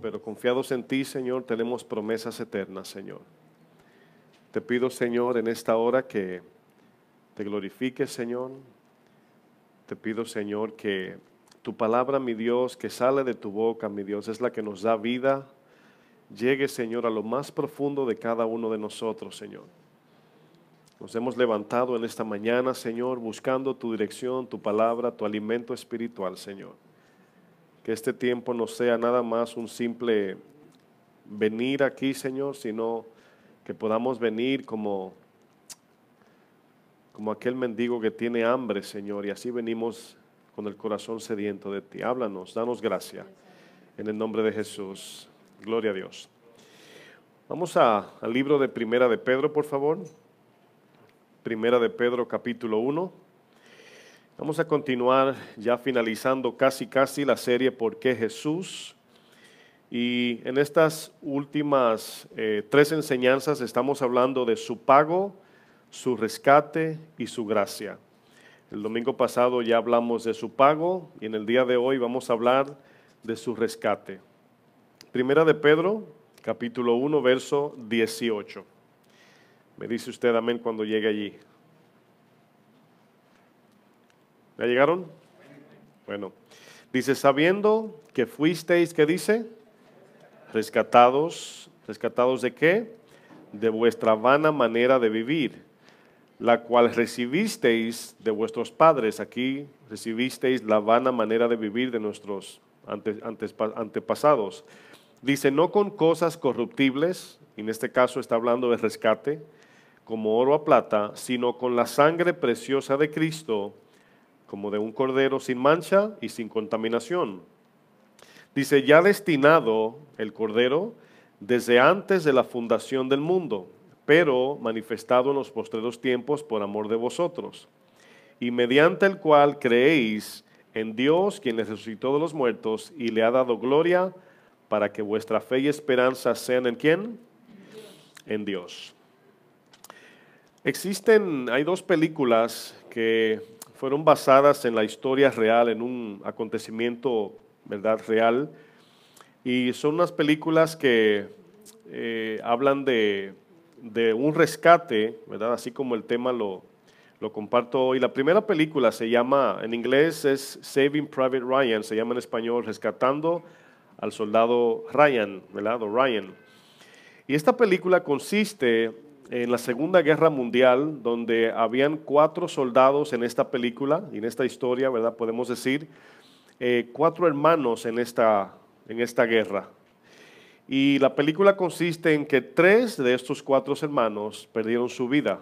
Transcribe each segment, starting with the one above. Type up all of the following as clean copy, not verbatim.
pero confiados en ti, Señor, tenemos promesas eternas, Señor. Te pido, Señor, en esta hora que te glorifiques, Señor. Te pido, Señor, que tu palabra, mi Dios, que sale de tu boca, mi Dios, es la que nos da vida. Llegue, Señor, a lo más profundo de cada uno de nosotros, Señor. Nos hemos levantado en esta mañana, Señor, buscando tu dirección, tu palabra, tu alimento espiritual, Señor. Que este tiempo no sea nada más un simple venir aquí, Señor, sino que podamos venir como aquel mendigo que tiene hambre, Señor, y así venimos con el corazón sediento de ti. Háblanos, danos gracia, en el nombre de Jesús. Gloria a Dios. Vamos al libro de Primera de Pedro, por favor. Primera de Pedro, capítulo 1. Vamos a continuar ya finalizando casi la serie ¿Por qué Jesús? Y en estas últimas 3 enseñanzas estamos hablando de su pago, su rescate y su gracia. El domingo pasado ya hablamos de su pago y en el día de hoy vamos a hablar de su rescate. Primera de Pedro, capítulo 1, verso 18. Me dice usted amén cuando llegue allí. ¿Ya llegaron? Bueno, dice, sabiendo que fuisteis, ¿qué dice? Rescatados. ¿Rescatados de qué? De vuestra vana manera de vivir, la cual recibisteis de vuestros padres. Aquí recibisteis la vana manera de vivir de nuestros antepasados. Dice, no con cosas corruptibles, y en este caso está hablando de rescate, como oro o plata, sino con la sangre preciosa de Cristo, como de un cordero sin mancha y sin contaminación. Dice, ya destinado el cordero desde antes de la fundación del mundo, pero manifestado en los postreros tiempos por amor de vosotros, y mediante el cual creéis en Dios, quien les resucitó de los muertos y le ha dado gloria, para que vuestra fe y esperanza sean ¿en quién? En Dios. Hay 2 películas que fueron basadas en la historia real, en un acontecimiento, ¿verdad?, real, y son unas películas que hablan de un rescate, ¿verdad?, así como el tema lo comparto hoy. La primera película se llama, en inglés es Saving Private Ryan, se llama en español Rescatando al Soldado Ryan, ¿verdad?, o Ryan. Y esta película consiste en la Segunda Guerra Mundial, donde habían 4 soldados en esta película, y en esta historia, ¿verdad?, podemos decir, 4 hermanos en esta guerra. Y la película consiste en que 3 de estos 4 hermanos perdieron su vida.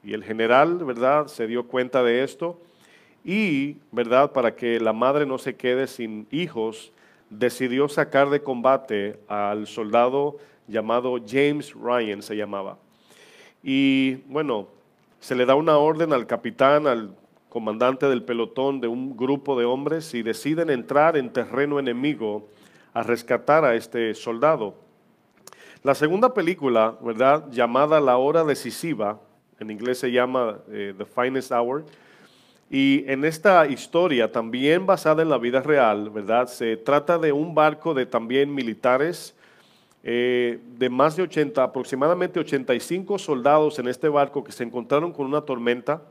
Y el general, ¿verdad?, se dio cuenta de esto y, ¿verdad?, para que la madre no se quede sin hijos, decidió sacar de combate al soldado llamado James Ryan, se llamaba. Y bueno, se le da una orden al capitán, al comandante del pelotón de un grupo de hombres y deciden entrar en terreno enemigo a rescatar a este soldado. La segunda película, ¿verdad?, llamada La Hora Decisiva, en inglés se llama The Finest Hour, y en esta historia, también basada en la vida real, ¿verdad?, se trata de un barco de también militares, de más de 80, aproximadamente 85 soldados en este barco que se encontraron con una tormenta,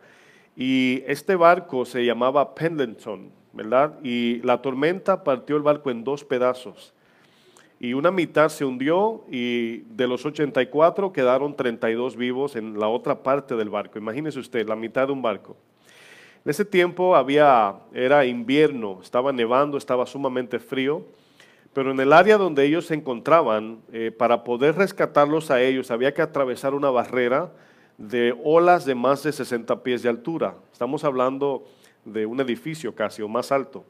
y este barco se llamaba Pendleton, ¿verdad?, y la tormenta partió el barco en 2 pedazos, y una mitad se hundió, y de los 84 quedaron 32 vivos en la otra parte del barco. Imagínese usted, la mitad de un barco. En ese tiempo era invierno, estaba nevando, estaba sumamente frío, pero en el área donde ellos se encontraban, para poder rescatarlos a ellos, había que atravesar una barrera de olas de más de 60 pies de altura. Estamos hablando de un edificio casi o más alto.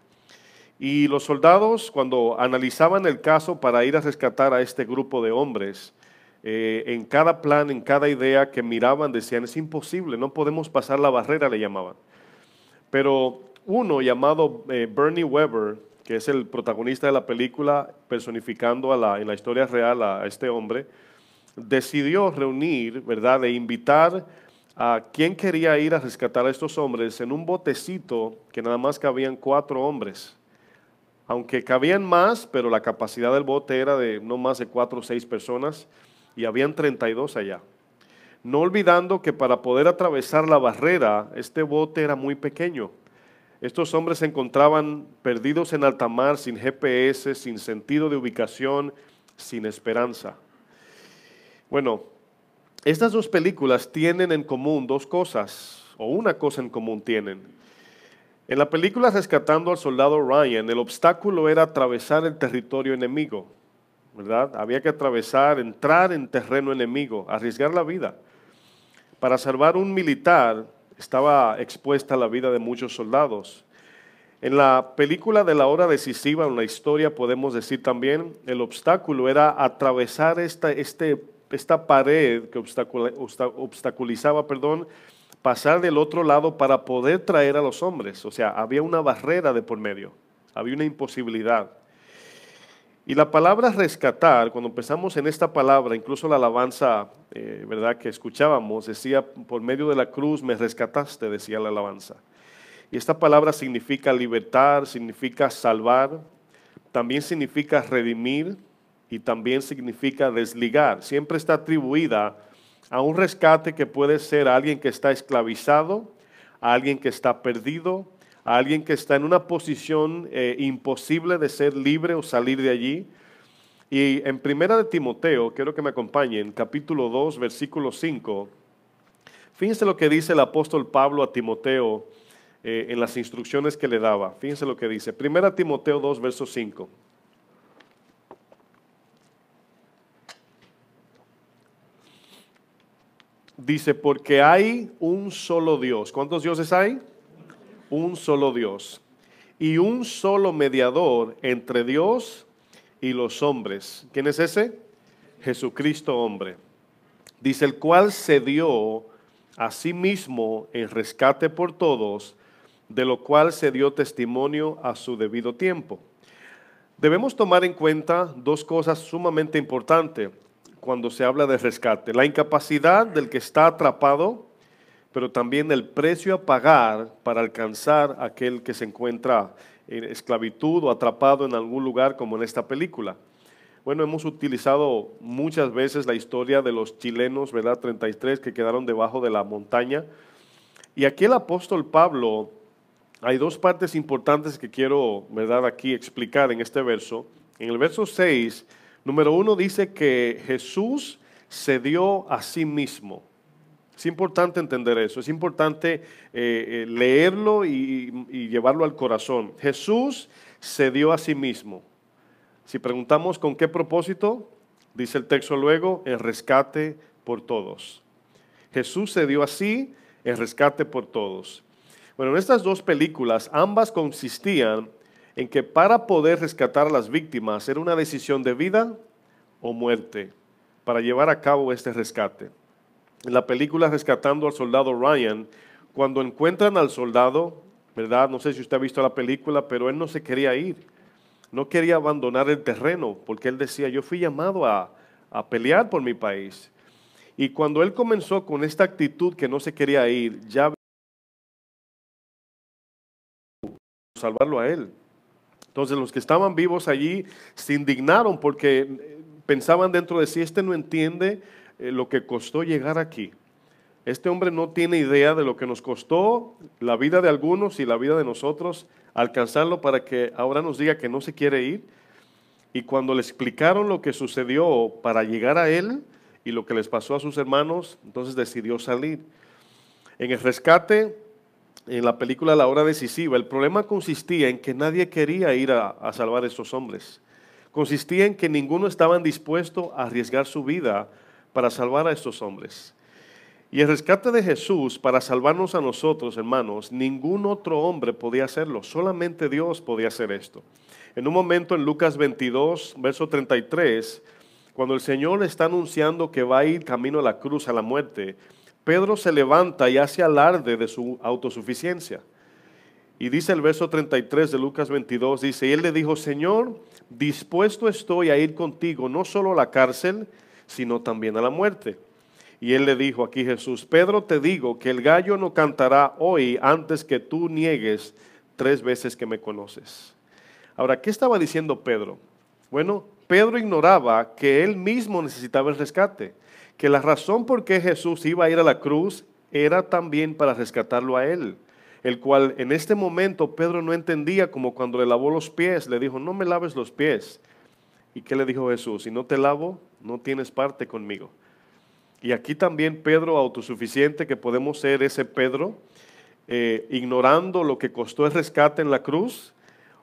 Y los soldados, cuando analizaban el caso para ir a rescatar a este grupo de hombres, en cada plan, en cada idea que miraban, decían, es imposible, no podemos pasar la barrera, le llamaban. Pero uno llamado Bernie Weber, que es el protagonista de la película, personificando en la historia real a este hombre, decidió reunir, ¿verdad?, e invitar a quien quería ir a rescatar a estos hombres en un botecito que nada más cabían 4 hombres. aunque cabían más, pero la capacidad del bote era de no más de 4 o 6 personas y habían 32 allá. No olvidando que para poder atravesar la barrera, este bote era muy pequeño. Estos hombres se encontraban perdidos en alta mar, sin GPS, sin sentido de ubicación, sin esperanza. Bueno, estas dos películas tienen en común dos cosas, o una cosa en común tienen. En la película Rescatando al Soldado Ryan, el obstáculo era atravesar el territorio enemigo, ¿verdad? Había que atravesar, entrar en terreno enemigo, arriesgar la vida. Para salvar un militar estaba expuesta la vida de muchos soldados. En la película de La Hora Decisiva, en la historia podemos decir también, el obstáculo era atravesar esta pared que obstaculizaba, pasar del otro lado para poder traer a los hombres. O sea, había una barrera de por medio, había una imposibilidad. Y la palabra rescatar, cuando empezamos en esta palabra, incluso la alabanza, ¿verdad?, que escuchábamos, decía, por medio de la cruz me rescataste, decía la alabanza. Y esta palabra significa libertar, significa salvar, también significa redimir y también significa desligar. Siempre está atribuida a un rescate que puede ser a alguien que está esclavizado, a alguien que está perdido, a alguien que está en una posición imposible de ser libre o salir de allí. Y en Primera de Timoteo, quiero que me acompañen, capítulo 2, versículo 5, fíjense lo que dice el apóstol Pablo a Timoteo en las instrucciones que le daba. Fíjense lo que dice, Primera Timoteo 2, verso 5. Dice, porque hay un solo Dios. ¿Cuántos dioses hay? Un solo Dios. Y un solo mediador entre Dios y los hombres. ¿Quién es ese? Jesucristo hombre. Dice, el cual se dio a sí mismo en rescate por todos, de lo cual se dio testimonio a su debido tiempo. Debemos tomar en cuenta dos cosas sumamente importantes cuando se habla de rescate. La incapacidad del que está atrapado, pero también el precio a pagar para alcanzar a aquel que se encuentra en esclavitud o atrapado en algún lugar como en esta película. Bueno, hemos utilizado muchas veces la historia de los chilenos, ¿verdad? 33 que quedaron debajo de la montaña. Y aquí el apóstol Pablo, hay dos partes importantes que quiero, ¿verdad?, aquí explicar en este verso. En el verso 6, número 1 dice que Jesús se dio a sí mismo. Es importante entender eso, es importante leerlo y llevarlo al corazón. Jesús se dio a sí mismo. Si preguntamos con qué propósito, dice el texto luego, en rescate por todos. Jesús se dio así en rescate por todos. Bueno, en estas dos películas, ambas consistían en que para poder rescatar a las víctimas era una decisión de vida o muerte para llevar a cabo este rescate. En la película Rescatando al Soldado Ryan, cuando encuentran al soldado, ¿verdad? No sé si usted ha visto la película, pero él no se quería ir. No quería abandonar el terreno, porque él decía, yo fui llamado a pelear por mi país. Y cuando él comenzó con esta actitud que no se quería ir, ya salvarlo a él. Entonces los que estaban vivos allí se indignaron porque pensaban dentro de sí, este no entiende lo que costó llegar aquí. Este hombre no tiene idea de lo que nos costó la vida de algunos y la vida de nosotros alcanzarlo para que ahora nos diga que no se quiere ir. Y cuando le explicaron lo que sucedió para llegar a él y lo que les pasó a sus hermanos, entonces decidió salir. En el rescate, en la película La Hora Decisiva, el problema consistía en que nadie quería ir a salvar a estos hombres. Consistía en que ninguno estaba dispuesto a arriesgar su vida para salvar a estos hombres. Y el rescate de Jesús para salvarnos a nosotros, hermanos, ningún otro hombre podía hacerlo, solamente Dios podía hacer esto. En un momento en Lucas 22, verso 33, cuando el Señor está anunciando que va a ir camino a la cruz, a la muerte, Pedro se levanta y hace alarde de su autosuficiencia. Y dice el verso 33 de Lucas 22, dice, y él le dijo, Señor, dispuesto estoy a ir contigo, no solo a la cárcel, sino también a la muerte. Y él le dijo aquí Jesús, Pedro, te digo que el gallo no cantará hoy antes que tú niegues 3 veces que me conoces. Ahora, ¿qué estaba diciendo Pedro? Bueno, Pedro ignoraba que él mismo necesitaba el rescate, que la razón por qué Jesús iba a ir a la cruz era también para rescatarlo a él, el cual en este momento Pedro no entendía, como cuando le lavó los pies, le dijo, no me laves los pies. ¿Y qué le dijo Jesús? Si no te lavo, no tienes parte conmigo. Y aquí también Pedro autosuficiente, que podemos ser ese Pedro, ignorando lo que costó el rescate en la cruz,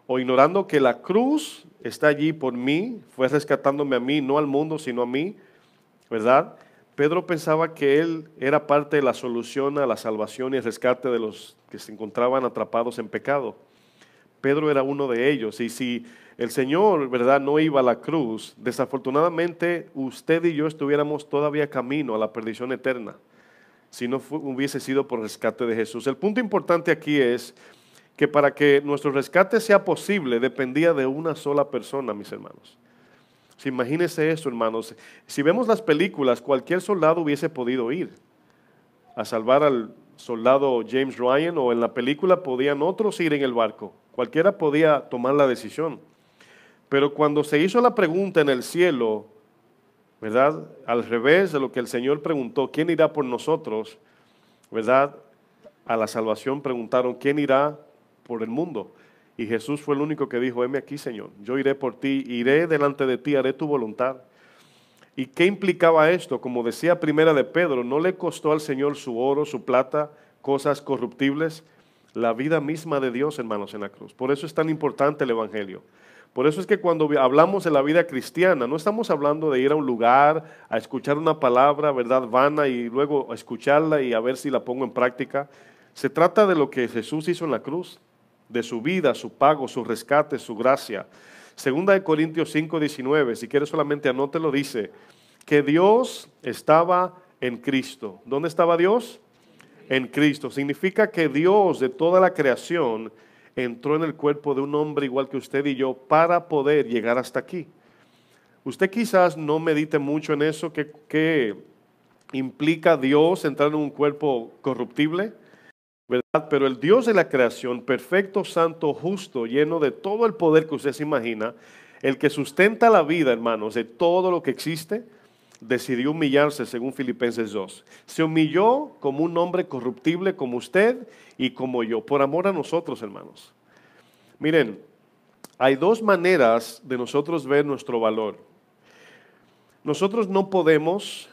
o ignorando que la cruz está allí por mí, fue rescatándome a mí, no al mundo, sino a mí, ¿verdad? Pedro pensaba que él era parte de la solución a la salvación y el rescate de los que se encontraban atrapados en pecado. Pedro era uno de ellos, y si el Señor, ¿verdad?, no iba a la cruz, desafortunadamente usted y yo estuviéramos todavía camino a la perdición eterna, si no hubiese sido por el rescate de Jesús. El punto importante aquí es que para que nuestro rescate sea posible, dependía de una sola persona, mis hermanos. Si imagínense esto, hermanos. Si vemos las películas, cualquier soldado hubiese podido ir a salvar al soldado James Ryan, o en la película podían otros ir en el barco. Cualquiera podía tomar la decisión. Pero cuando se hizo la pregunta en el cielo, ¿verdad?, al revés de lo que el Señor preguntó, ¿quién irá por nosotros?, ¿verdad?, a la salvación preguntaron, ¿quién irá por el mundo? Y Jesús fue el único que dijo, heme aquí, Señor, yo iré por ti, iré delante de ti, haré tu voluntad. ¿Y qué implicaba esto? Como decía Primera de Pedro, no le costó al Señor su oro, su plata, cosas corruptibles, la vida misma de Dios, hermanos, en la cruz. Por eso es tan importante el Evangelio. Por eso es que cuando hablamos de la vida cristiana, no estamos hablando de ir a un lugar a escuchar una palabra, ¿verdad?, vana, y luego escucharla y a ver si la pongo en práctica. Se trata de lo que Jesús hizo en la cruz, de su vida, su pago, su rescate, su gracia. Segunda de Corintios 5:19, si quieres solamente anótelo, dice que Dios estaba en Cristo. ¿Dónde estaba Dios? En Cristo. Significa que Dios de toda la creación entró en el cuerpo de un hombre igual que usted y yo para poder llegar hasta aquí. Usted quizás no medite mucho en eso, que implica Dios entrar en un cuerpo corruptible, ¿verdad? Pero el Dios de la creación, perfecto, santo, justo, lleno de todo el poder que usted se imagina, el que sustenta la vida, hermanos, de todo lo que existe, decidió humillarse según Filipenses 2. Se humilló como un hombre corruptible como usted y como yo, por amor a nosotros, hermanos. Miren, hay dos maneras de nosotros ver nuestro valor. Nosotros no podemos,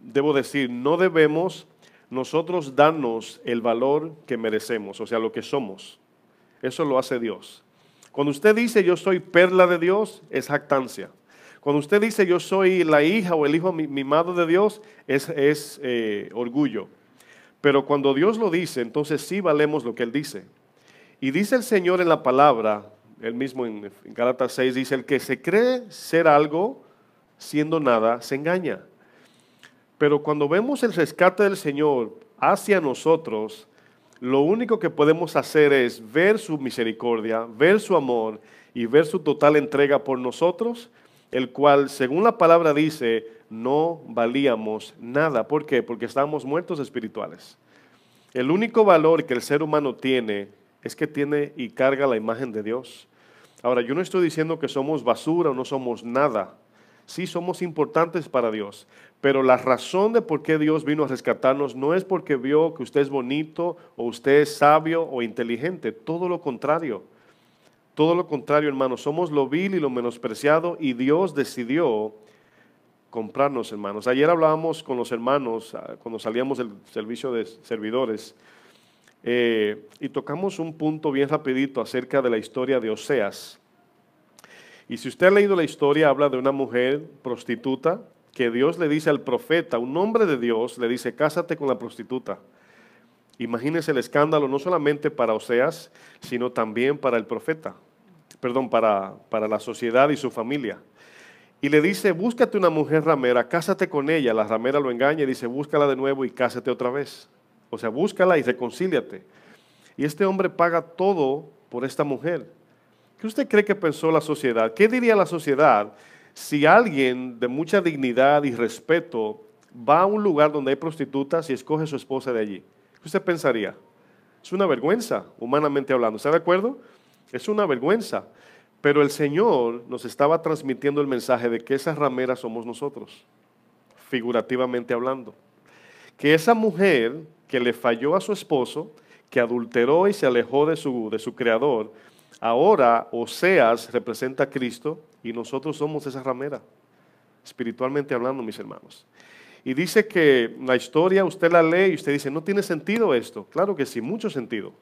debo decir, no debemos nosotros darnos el valor que merecemos, o sea, lo que somos. Eso lo hace Dios. Cuando usted dice yo soy perla de Dios, es jactancia. Cuando usted dice yo soy la hija o el hijo mimado de Dios, es orgullo. Pero cuando Dios lo dice, entonces sí valemos lo que Él dice. Y dice el Señor en la palabra, Él mismo en Gálatas 6, dice, el que se cree ser algo, siendo nada, se engaña. Pero cuando vemos el rescate del Señor hacia nosotros, lo único que podemos hacer es ver su misericordia, ver su amor y ver su total entrega por nosotros, el cual, según la palabra dice, no valíamos nada. ¿Por qué? Porque estábamos muertos espirituales. El único valor que el ser humano tiene es que tiene y carga la imagen de Dios. Ahora, yo no estoy diciendo que somos basura o no somos nada. Sí somos importantes para Dios, pero la razón de por qué Dios vino a rescatarnos no es porque vio que usted es bonito o usted es sabio o inteligente. Todo lo contrario. Todo lo contrario, hermanos, somos lo vil y lo menospreciado y Dios decidió comprarnos, hermanos. Ayer hablábamos con los hermanos cuando salíamos del servicio de servidores y tocamos un punto bien rapidito acerca de la historia de Oseas. Y si usted ha leído la historia, habla de una mujer prostituta que Dios le dice al profeta, un hombre de Dios, le dice, cásate con la prostituta. Imagínense el escándalo no solamente para Oseas, sino también para el profeta, perdón, para la sociedad y su familia. Y le dice, búscate una mujer ramera, cásate con ella. La ramera lo engaña y dice, búscala de nuevo y cásate otra vez. O sea, búscala y reconcíliate. Y este hombre paga todo por esta mujer. ¿Qué usted cree que pensó la sociedad? ¿Qué diría la sociedad si alguien de mucha dignidad y respeto va a un lugar donde hay prostitutas y escoge a su esposa de allí? ¿Qué usted pensaría? Es una vergüenza, humanamente hablando. ¿Está de acuerdo? Es una vergüenza. Pero el Señor nos estaba transmitiendo el mensaje de que esa ramera somos nosotros, figurativamente hablando. Que esa mujer que le falló a su esposo, que adulteró y se alejó de su creador, ahora Oseas representa a Cristo y nosotros somos esa ramera, espiritualmente hablando, mis hermanos. Y dice que la historia usted la lee y usted dice, ¿no tiene sentido esto? Claro que sí, mucho sentido.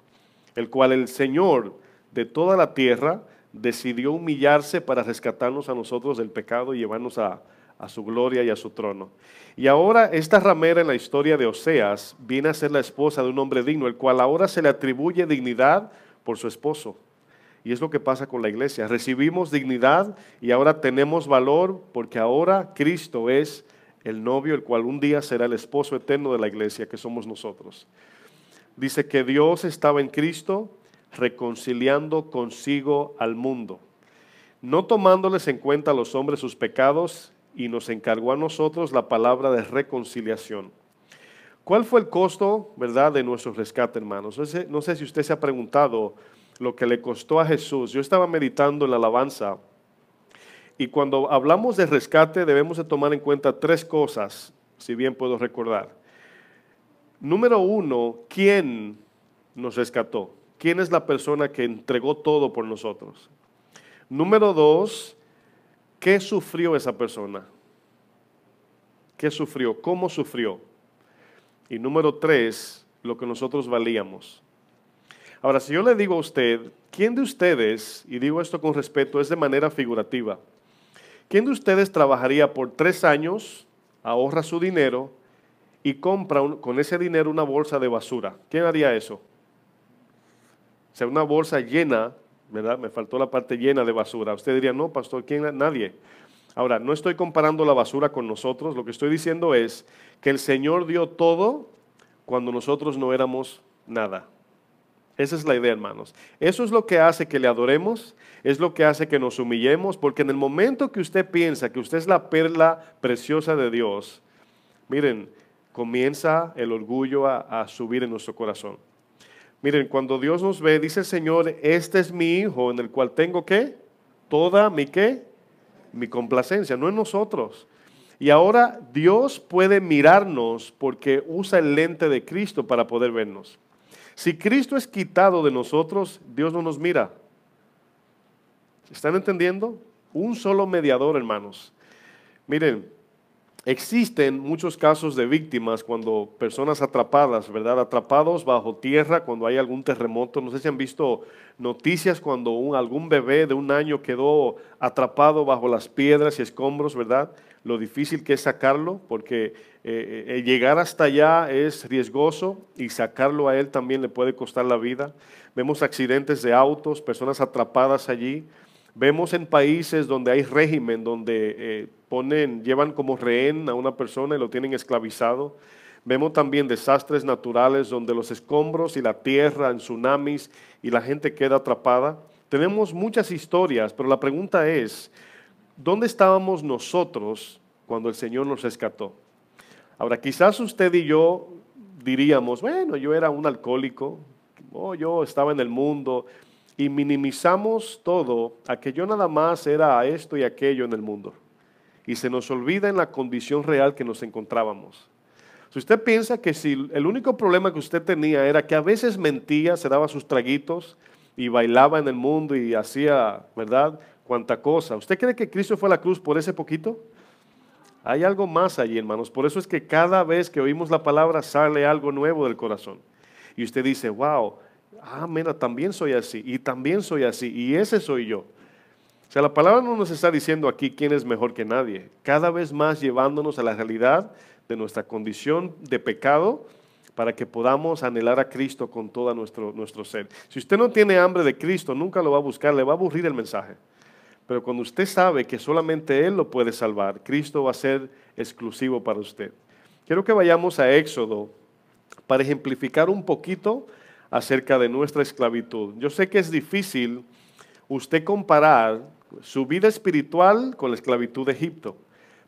El cual el Señor de toda la tierra decidió humillarse para rescatarnos a nosotros del pecado y llevarnos a su gloria y a su trono. Y ahora esta ramera en la historia de Oseas viene a ser la esposa de un hombre digno, el cual ahora se le atribuye dignidad por su esposo. Y es lo que pasa con la iglesia. Recibimos dignidad y ahora tenemos valor porque ahora Cristo es el novio, el cual un día será el esposo eterno de la iglesia, que somos nosotros. Dice que Dios estaba en Cristo reconciliando consigo al mundo, no tomándoles en cuenta a los hombres sus pecados, y nos encargó a nosotros la palabra de reconciliación. ¿Cuál fue el costo, verdad, de nuestro rescate, hermanos? No sé si usted se ha preguntado lo que le costó a Jesús. Yo estaba meditando en la alabanza, y cuando hablamos de rescate debemos de tomar en cuenta tres cosas, si bien puedo recordar. Número uno, ¿quién nos rescató? ¿Quién es la persona que entregó todo por nosotros? Número dos, ¿qué sufrió esa persona? ¿Qué sufrió? ¿Cómo sufrió? Y número tres, lo que nosotros valíamos. Ahora, si yo le digo a usted, ¿quién de ustedes, y digo esto con respeto, es de manera figurativa, ¿quién de ustedes trabajaría por 3 años, ahorra su dinero y compra con ese dinero una bolsa de basura? ¿Quién haría eso? O sea, una bolsa llena, ¿verdad? Me faltó la parte llena de basura. Usted diría, no, pastor, ¿quién? Nadie. Ahora, no estoy comparando la basura con nosotros. Lo que estoy diciendo es que el Señor dio todo cuando nosotros no éramos nada. Esa es la idea, hermanos. Eso es lo que hace que le adoremos, es lo que hace que nos humillemos, porque en el momento que usted piensa que usted es la perla preciosa de Dios, miren, comienza el orgullo a subir en nuestro corazón. Miren, cuando Dios nos ve, dice el Señor, este es mi hijo en el cual tengo ¿qué? Toda mi ¿qué? Mi complacencia, no en nosotros. Y ahora Dios puede mirarnos porque usa el lente de Cristo para poder vernos. Si Cristo es quitado de nosotros, Dios no nos mira. ¿Están entendiendo? Un solo mediador, hermanos. Miren, existen muchos casos de víctimas cuando personas atrapadas, ¿verdad? Atrapados bajo tierra cuando hay algún terremoto. No sé si han visto noticias cuando algún bebé de 1 año quedó atrapado bajo las piedras y escombros, ¿verdad? Lo difícil que es sacarlo, porque llegar hasta allá es riesgoso y sacarlo a él también le puede costar la vida. Vemos accidentes de autos, personas atrapadas allí. Vemos en países donde hay régimen, donde llevan como rehén a una persona y lo tienen esclavizado. Vemos también desastres naturales donde los escombros y la tierra en tsunamis y la gente queda atrapada. Tenemos muchas historias, pero la pregunta es, ¿dónde estábamos nosotros cuando el Señor nos rescató? Ahora, quizás usted y yo diríamos, bueno, yo era un alcohólico, yo estaba en el mundo, y minimizamos todo a que yo nada más era esto y aquello en el mundo. Y se nos olvida en la condición real que nos encontrábamos. Si usted piensa que si el único problema que usted tenía era que a veces mentía, se daba sus traguitos y bailaba en el mundo y hacía, ¿verdad?, cuanta cosa. ¿Usted cree que Cristo fue a la cruz por ese poquito? Hay algo más allí, hermanos. Por eso es que cada vez que oímos la palabra sale algo nuevo del corazón. Y usted dice, wow, mira, también soy así, y también soy así, y ese soy yo. O sea, la palabra no nos está diciendo aquí quién es mejor que nadie, cada vez más llevándonos a la realidad de nuestra condición de pecado para que podamos anhelar a Cristo con todo nuestro ser. Si usted no tiene hambre de Cristo, nunca lo va a buscar, le va a aburrir el mensaje. Pero cuando usted sabe que solamente Él lo puede salvar, Cristo va a ser exclusivo para usted. Quiero que vayamos a Éxodo para ejemplificar un poquito acerca de nuestra esclavitud. Yo sé que es difícil usted comparar su vida espiritual con la esclavitud de Egipto,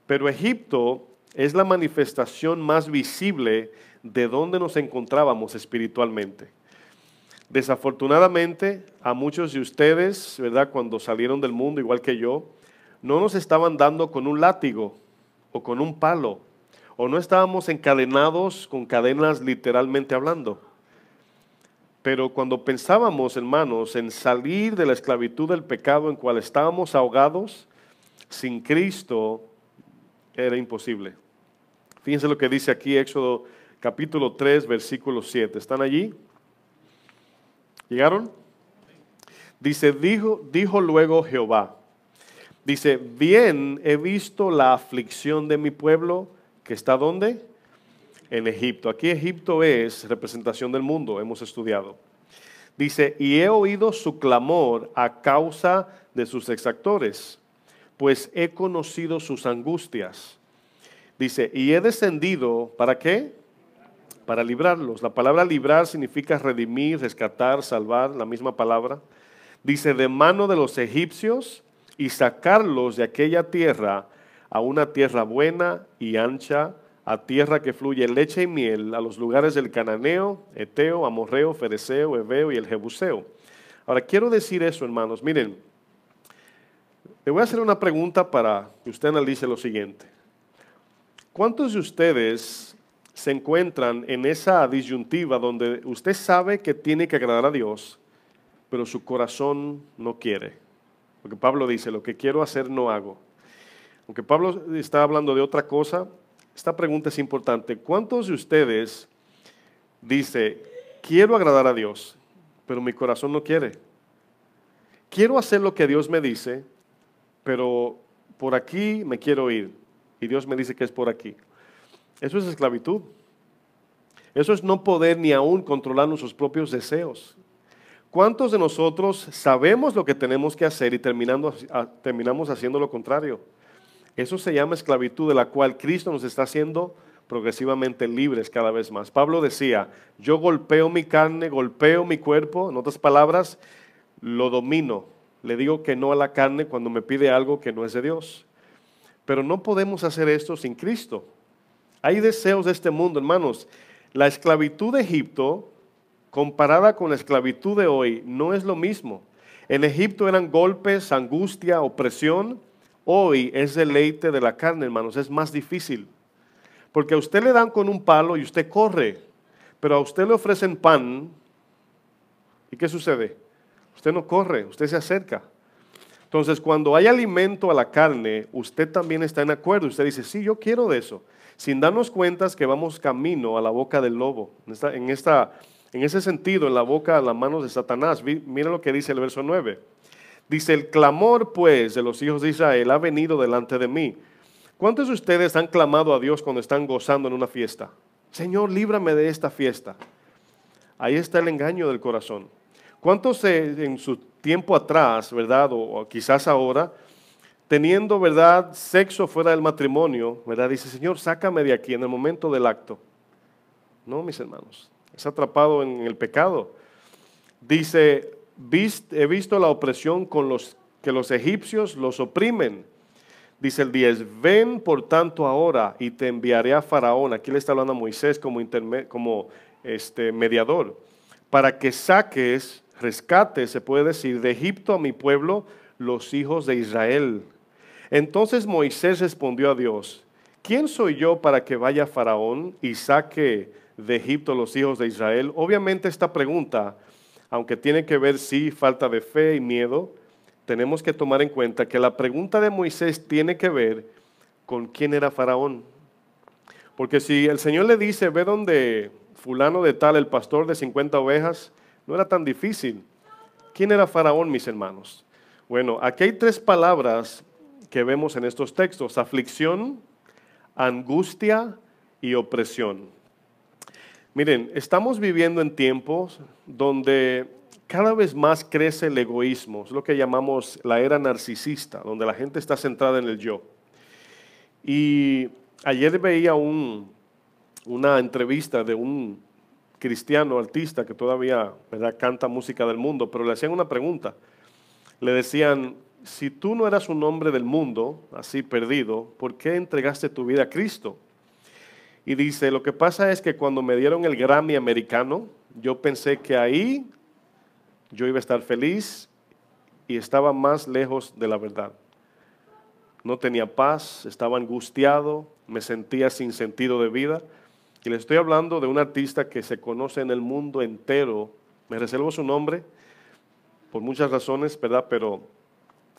pero Egipto es la manifestación más visible de dónde nos encontrábamos espiritualmente. Desafortunadamente, a muchos de ustedes, ¿verdad?, cuando salieron del mundo, igual que yo, no nos estaban dando con un látigo o con un palo, o no estábamos encadenados con cadenas literalmente hablando. Pero cuando pensábamos, hermanos, en salir de la esclavitud del pecado en cual estábamos ahogados, sin Cristo era imposible. Fíjense lo que dice aquí Éxodo capítulo 3, versículo 7. ¿Están allí? ¿Llegaron? Dice, dijo luego Jehová, dice, bien he visto la aflicción de mi pueblo, que está ¿dónde? En Egipto. Aquí Egipto es representación del mundo, hemos estudiado. Dice, y he oído su clamor a causa de sus exactores, pues he conocido sus angustias. Dice, y he descendido, ¿para qué? Para librarlos. La palabra librar significa redimir, rescatar, salvar, la misma palabra. Dice, de mano de los egipcios y sacarlos de aquella tierra a una tierra buena y ancha, a tierra que fluye leche y miel, a los lugares del cananeo, eteo, amorreo, fereceo, heveo y el jebuseo. Ahora, quiero decir eso, hermanos. Miren, le voy a hacer una pregunta para que usted analice lo siguiente. ¿Cuántos de ustedes se encuentran en esa disyuntiva donde usted sabe que tiene que agradar a Dios, pero su corazón no quiere? Porque Pablo dice, lo que quiero hacer no hago. Aunque Pablo está hablando de otra cosa, esta pregunta es importante. ¿Cuántos de ustedes dice, quiero agradar a Dios, pero mi corazón no quiere? Quiero hacer lo que Dios me dice, pero por aquí me quiero ir. Y Dios me dice que es por aquí. Eso es esclavitud. Eso es no poder ni aún controlar nuestros propios deseos. ¿Cuántos de nosotros sabemos lo que tenemos que hacer y terminamos haciendo lo contrario? Eso se llama esclavitud, de la cual Cristo nos está haciendo progresivamente libres cada vez más. Pablo decía, yo golpeo mi carne, golpeo mi cuerpo, en otras palabras, lo domino. Le digo que no a la carne cuando me pide algo que no es de Dios. Pero no podemos hacer esto sin Cristo. Hay deseos de este mundo, hermanos. La esclavitud de Egipto, comparada con la esclavitud de hoy, no es lo mismo. En Egipto eran golpes, angustia, opresión. Hoy es deleite de la carne, hermanos, es más difícil. Porque a usted le dan con un palo y usted corre, pero a usted le ofrecen pan. ¿Y qué sucede? Usted no corre, usted se acerca. Entonces, cuando hay alimento a la carne, usted también está en acuerdo. Usted dice, sí, yo quiero de eso. Sin darnos cuenta que vamos camino a la boca del lobo. En ese sentido, en la boca, las manos de Satanás. Mira lo que dice el verso 9. Dice, el clamor pues de los hijos de Israel ha venido delante de mí. ¿Cuántos de ustedes han clamado a Dios cuando están gozando en una fiesta? Señor, líbrame de esta fiesta. Ahí está el engaño del corazón. ¿Cuántos en su tiempo atrás, verdad, o quizás ahora, teniendo, verdad, sexo fuera del matrimonio, verdad, dice, Señor, sácame de aquí en el momento del acto? No, mis hermanos, es atrapado en el pecado. Dice, he visto la opresión con que los egipcios los oprimen. Dice el 10, ven por tanto ahora y te enviaré a Faraón. Aquí le está hablando a Moisés como mediador, para que saques, rescates, se puede decir, de Egipto a mi pueblo, los hijos de Israel. Entonces Moisés respondió a Dios, ¿quién soy yo para que vaya a Faraón y saque de Egipto los hijos de Israel? Obviamente esta pregunta, aunque tiene que ver, sí, falta de fe y miedo, tenemos que tomar en cuenta que la pregunta de Moisés tiene que ver con quién era Faraón. Porque si el Señor le dice, ve donde fulano de tal, el pastor de 50 ovejas, no era tan difícil. ¿Quién era Faraón, mis hermanos? Bueno, aquí hay tres palabras que vemos en estos textos: aflicción, angustia y opresión. Miren, estamos viviendo en tiempos donde cada vez más crece el egoísmo, es lo que llamamos la era narcisista, donde la gente está centrada en el yo. Y ayer veía una entrevista de un cristiano artista que todavía, ¿verdad?, canta música del mundo, pero le hacían una pregunta. Le decían, si tú no eras un hombre del mundo, así perdido, ¿por qué entregaste tu vida a Cristo? Y dice, lo que pasa es que cuando me dieron el Grammy americano, yo pensé que ahí yo iba a estar feliz y estaba más lejos de la verdad. No tenía paz, estaba angustiado, me sentía sin sentido de vida. Y le estoy hablando de un artista que se conoce en el mundo entero. Me reservo su nombre por muchas razones, ¿verdad? Pero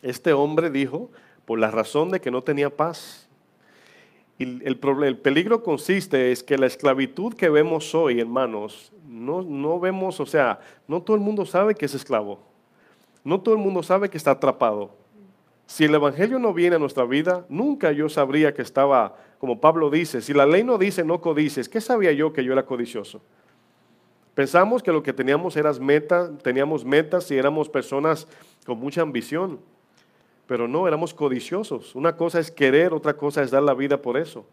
este hombre dijo, por la razón de que no tenía paz. Y el peligro consiste es que la esclavitud que vemos hoy, hermanos, no vemos, o sea, no todo el mundo sabe que es esclavo. No todo el mundo sabe que está atrapado. Si el Evangelio no viene a nuestra vida, nunca yo sabría que estaba, como Pablo dice, si la ley no dice no codicies, ¿qué sabía yo que yo era codicioso? Pensamos que lo que teníamos teníamos metas y éramos personas con mucha ambición, pero no, éramos codiciosos. Una cosa es querer, otra cosa es dar la vida por eso.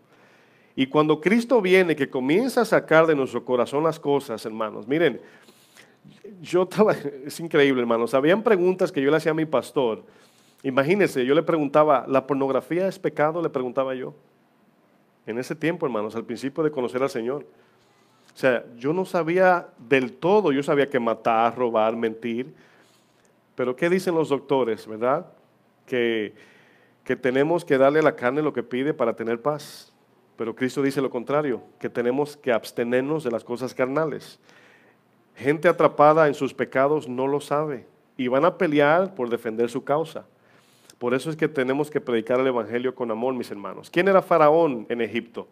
Y cuando Cristo viene, que comienza a sacar de nuestro corazón las cosas, hermanos, miren, es increíble, hermanos, habían preguntas que yo le hacía a mi pastor. Imagínense, yo le preguntaba, ¿la pornografía es pecado? Le preguntaba yo. En ese tiempo, hermanos, al principio de conocer al Señor. O sea, yo no sabía del todo, yo sabía que matar, robar, mentir. Pero ¿qué dicen los doctores, verdad? Que tenemos que darle a la carne lo que pide para tener paz. Pero Cristo dice lo contrario, que tenemos que abstenernos de las cosas carnales. Gente atrapada en sus pecados no lo sabe y van a pelear por defender su causa. Por eso es que tenemos que predicar el Evangelio con amor, mis hermanos. ¿Quién era Faraón en Egipto?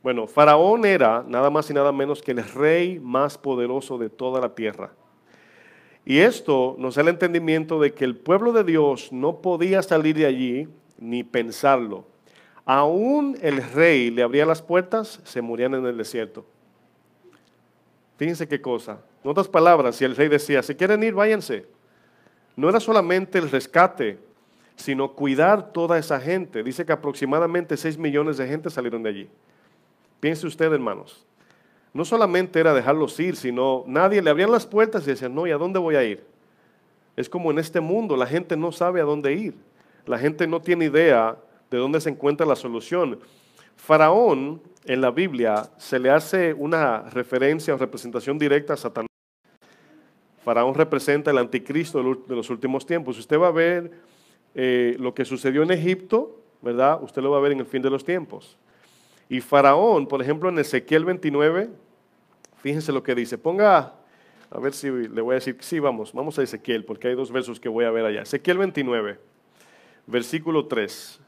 Bueno, Faraón era nada más y nada menos que el rey más poderoso de toda la tierra. Y esto nos da el entendimiento de que el pueblo de Dios no podía salir de allí ni pensarlo. Aún el rey le abría las puertas, se morían en el desierto. Fíjense qué cosa. En otras palabras, si el rey decía, si quieren ir, váyanse. No era solamente el rescate, sino cuidar toda esa gente. Dice que aproximadamente 6 millones de gente salieron de allí. Piense usted, hermanos. No solamente era dejarlos ir, sino nadie le abrían las puertas y decían, no, ¿y a dónde voy a ir? Es como en este mundo, la gente no sabe a dónde ir. La gente no tiene idea de dónde se encuentra la solución. Faraón, en la Biblia, se le hace una referencia o representación directa a Satanás. Faraón representa el anticristo de los últimos tiempos. Usted va a ver lo que sucedió en Egipto, ¿verdad? Usted lo va a ver en el fin de los tiempos. Y Faraón, por ejemplo, en Ezequiel 29, fíjense lo que dice. Ponga, a ver si le voy a decir, sí, vamos a Ezequiel, porque hay 2 versos que voy a ver allá. Ezequiel 29, versículo 3.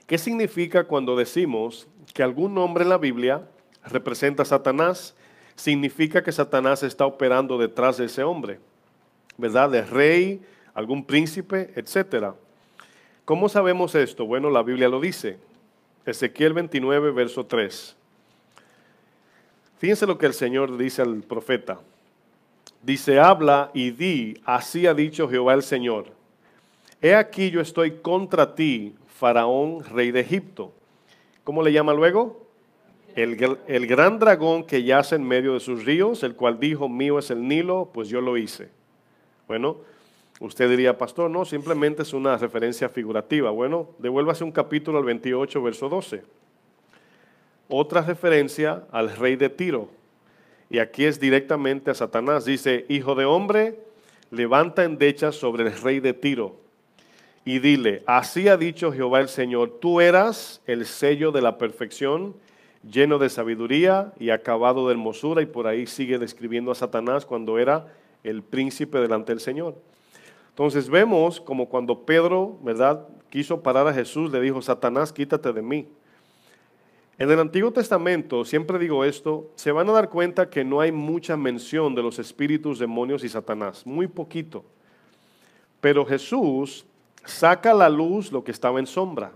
¿Qué significa cuando decimos que algún nombre en la Biblia representa a Satanás? Significa que Satanás está operando detrás de ese hombre, ¿verdad? De rey, algún príncipe, etcétera. ¿Cómo sabemos esto? Bueno, la Biblia lo dice. Ezequiel 29, verso 3. Fíjense lo que el Señor dice al profeta. Dice, habla y di, así ha dicho Jehová el Señor. He aquí yo estoy contra ti, Faraón, rey de Egipto. ¿Cómo le llama luego? El gran dragón que yace en medio de sus ríos, el cual dijo, mío es el Nilo, pues yo lo hice. Bueno, usted diría, pastor, no, simplemente es una referencia figurativa. Bueno, devuélvase un capítulo al 28, verso 12. Otra referencia al rey de Tiro. Y aquí es directamente a Satanás. Dice, hijo de hombre, levanta endechas sobre el rey de Tiro. Y dile, así ha dicho Jehová el Señor, tú eras el sello de la perfección, lleno de sabiduría y acabado de hermosura. Y por ahí sigue describiendo a Satanás cuando era el príncipe delante del Señor. Entonces vemos como cuando Pedro, ¿verdad?, quiso parar a Jesús, le dijo, Satanás, quítate de mí. En el Antiguo Testamento, siempre digo esto, se van a dar cuenta que no hay mucha mención de los espíritus, demonios y Satanás, muy poquito. Pero Jesús saca a la luz lo que estaba en sombra.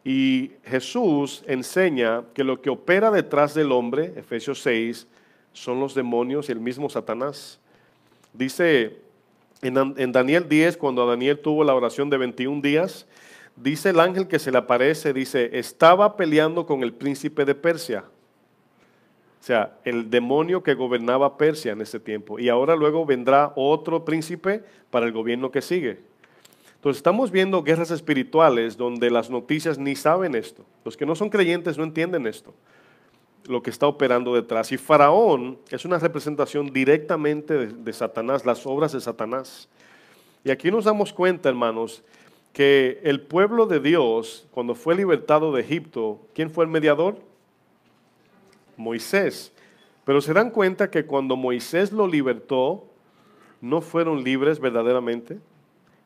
Y Jesús enseña que lo que opera detrás del hombre, Efesios 6, son los demonios y el mismo Satanás. Dice en Daniel 10, cuando Daniel tuvo la oración de 21 días, dice el ángel que se le aparece, dice, estaba peleando con el príncipe de Persia. O sea, el demonio que gobernaba Persia en ese tiempo. Y ahora luego vendrá otro príncipe para el gobierno que sigue. Entonces estamos viendo guerras espirituales donde las noticias ni saben esto. Los que no son creyentes no entienden esto. lo que está operando detrás. Y Faraón es una representación directamente de Satanás, las obras de Satanás. Y aquí nos damos cuenta, hermanos, que el pueblo de Dios, cuando fue libertado de Egipto, ¿quién fue el mediador? Moisés. Pero se dan cuenta que cuando Moisés lo libertó, no fueron libres verdaderamente,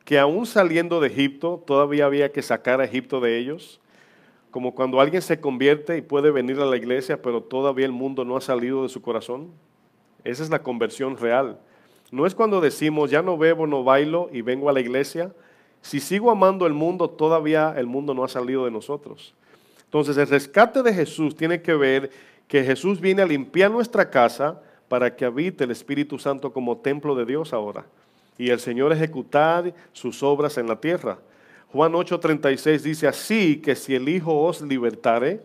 que aún saliendo de Egipto, todavía había que sacar a Egipto de ellos, como cuando alguien se convierte y puede venir a la iglesia, pero todavía el mundo no ha salido de su corazón. Esa es la conversión real. No es cuando decimos, ya no bebo, no bailo y vengo a la iglesia. Si sigo amando el mundo, todavía el mundo no ha salido de nosotros. Entonces el rescate de Jesús tiene que ver que Jesús viene a limpiar nuestra casa para que habite el Espíritu Santo como templo de Dios ahora. Y el Señor ejecutar sus obras en la tierra. Juan 8:36 dice, así que si el Hijo os libertare,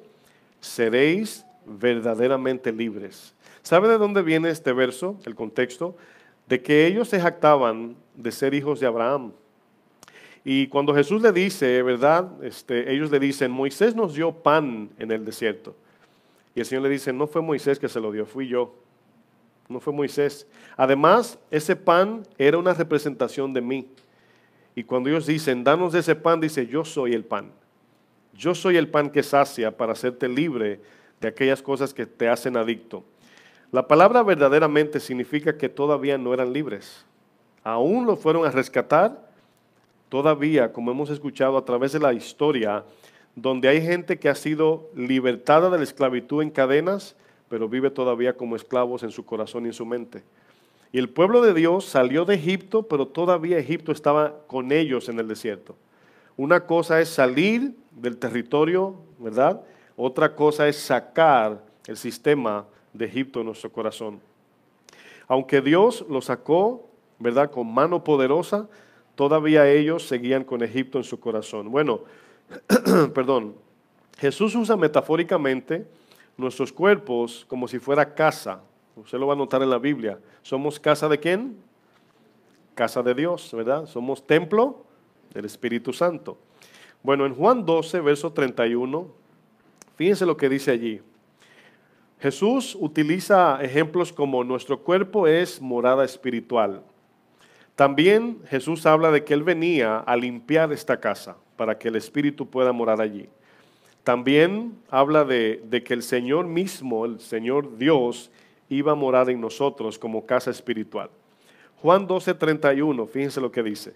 seréis verdaderamente libres. ¿Sabe de dónde viene este verso, el contexto? De que ellos se jactaban de ser hijos de Abraham. Y cuando Jesús le dice, ¿verdad? Ellos le dicen, Moisés nos dio pan en el desierto. Y el Señor le dice, no fue Moisés que se lo dio, fui yo. No fue Moisés. Además, ese pan era una representación de mí. Y cuando ellos dicen, danos de ese pan, dice, yo soy el pan. Yo soy el pan que sacia para hacerte libre de aquellas cosas que te hacen adicto. La palabra verdaderamente significa que todavía no eran libres. Aún lo fueron a rescatar. Todavía, como hemos escuchado a través de la historia, donde hay gente que ha sido libertada de la esclavitud en cadenas, pero vive todavía como esclavos en su corazón y en su mente. Y el pueblo de Dios salió de Egipto, pero todavía Egipto estaba con ellos en el desierto. Una cosa es salir del territorio, ¿verdad? Otra cosa es sacar el sistema de Egipto en nuestro corazón. Aunque Dios los sacó, ¿verdad? Con mano poderosa, todavía ellos seguían con Egipto en su corazón. Bueno, perdón, Jesús usa metafóricamente nuestros cuerpos como si fuera casa. Usted lo va a notar en la Biblia. ¿Somos casa de quién? Casa de Dios, ¿verdad? Somos templo del Espíritu Santo. Bueno, en Juan 12, verso 31, fíjense lo que dice allí. Jesús utiliza ejemplos como nuestro cuerpo es morada espiritual. También Jesús habla de que Él venía a limpiar esta casa para que el Espíritu pueda morar allí. También habla de que el Señor mismo, el Señor Dios, iba a morar en nosotros como casa espiritual. Juan 12:31, fíjense lo que dice.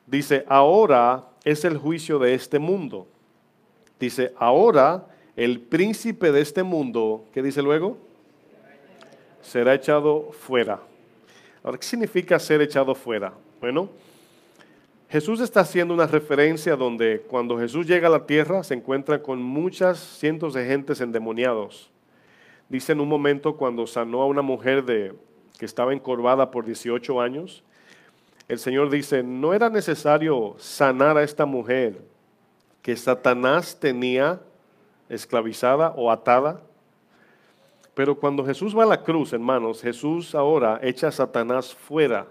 Dice, ahora es el juicio de este mundo. Dice, ahora el príncipe de este mundo, ¿qué dice luego? Será echado fuera. Ahora, ¿qué significa ser echado fuera? Bueno, Jesús está haciendo una referencia donde cuando Jesús llega a la tierra se encuentra con muchas cientos de gentes endemoniados. Dice en un momento cuando sanó a una mujer que estaba encorvada por 18 años, el Señor dice, no era necesario sanar a esta mujer que Satanás tenía esclavizada o atada. Pero cuando Jesús va a la cruz, hermanos, Jesús ahora echa a Satanás fuera.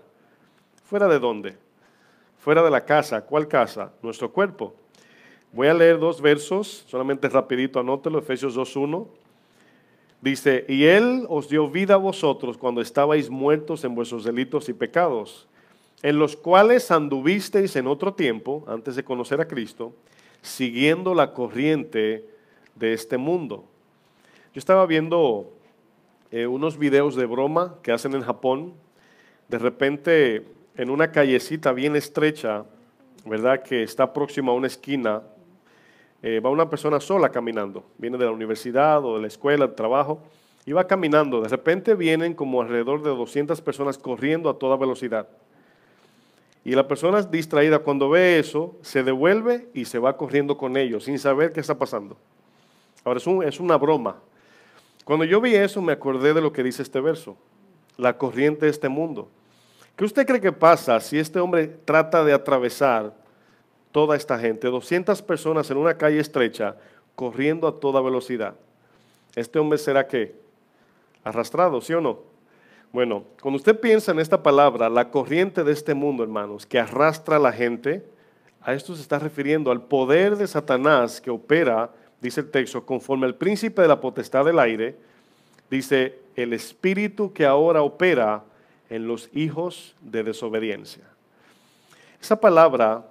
¿Fuera de dónde? Fuera de la casa. ¿Cuál casa? Nuestro cuerpo. Voy a leer dos versos, solamente rapidito anótelo, Efesios 2:1. Dice, y Él os dio vida a vosotros cuando estabais muertos en vuestros delitos y pecados, en los cuales anduvisteis en otro tiempo, antes de conocer a Cristo, siguiendo la corriente de este mundo. Yo estaba viendo unos videos de broma que hacen en Japón. De repente, en una callecita bien estrecha, ¿verdad? Que está próxima a una esquina, va una persona sola caminando. Viene de la universidad o de la escuela, del trabajo, y va caminando. De repente vienen como alrededor de 200 personas corriendo a toda velocidad. Y la persona distraída, cuando ve eso, se devuelve y se va corriendo con ellos, sin saber qué está pasando. Ahora, es una broma. Cuando yo vi eso, me acordé de lo que dice este verso, la corriente de este mundo. ¿Qué usted cree que pasa si este hombre trata de atravesar toda esta gente, 200 personas en una calle estrecha, corriendo a toda velocidad? ¿Este hombre será qué? Arrastrado, ¿sí o no? Bueno, cuando usted piensa en esta palabra, la corriente de este mundo, hermanos, que arrastra a la gente, a esto se está refiriendo al poder de Satanás que opera dice el texto, conforme al príncipe de la potestad del aire, dice, el espíritu que ahora opera en los hijos de desobediencia. Esa palabra,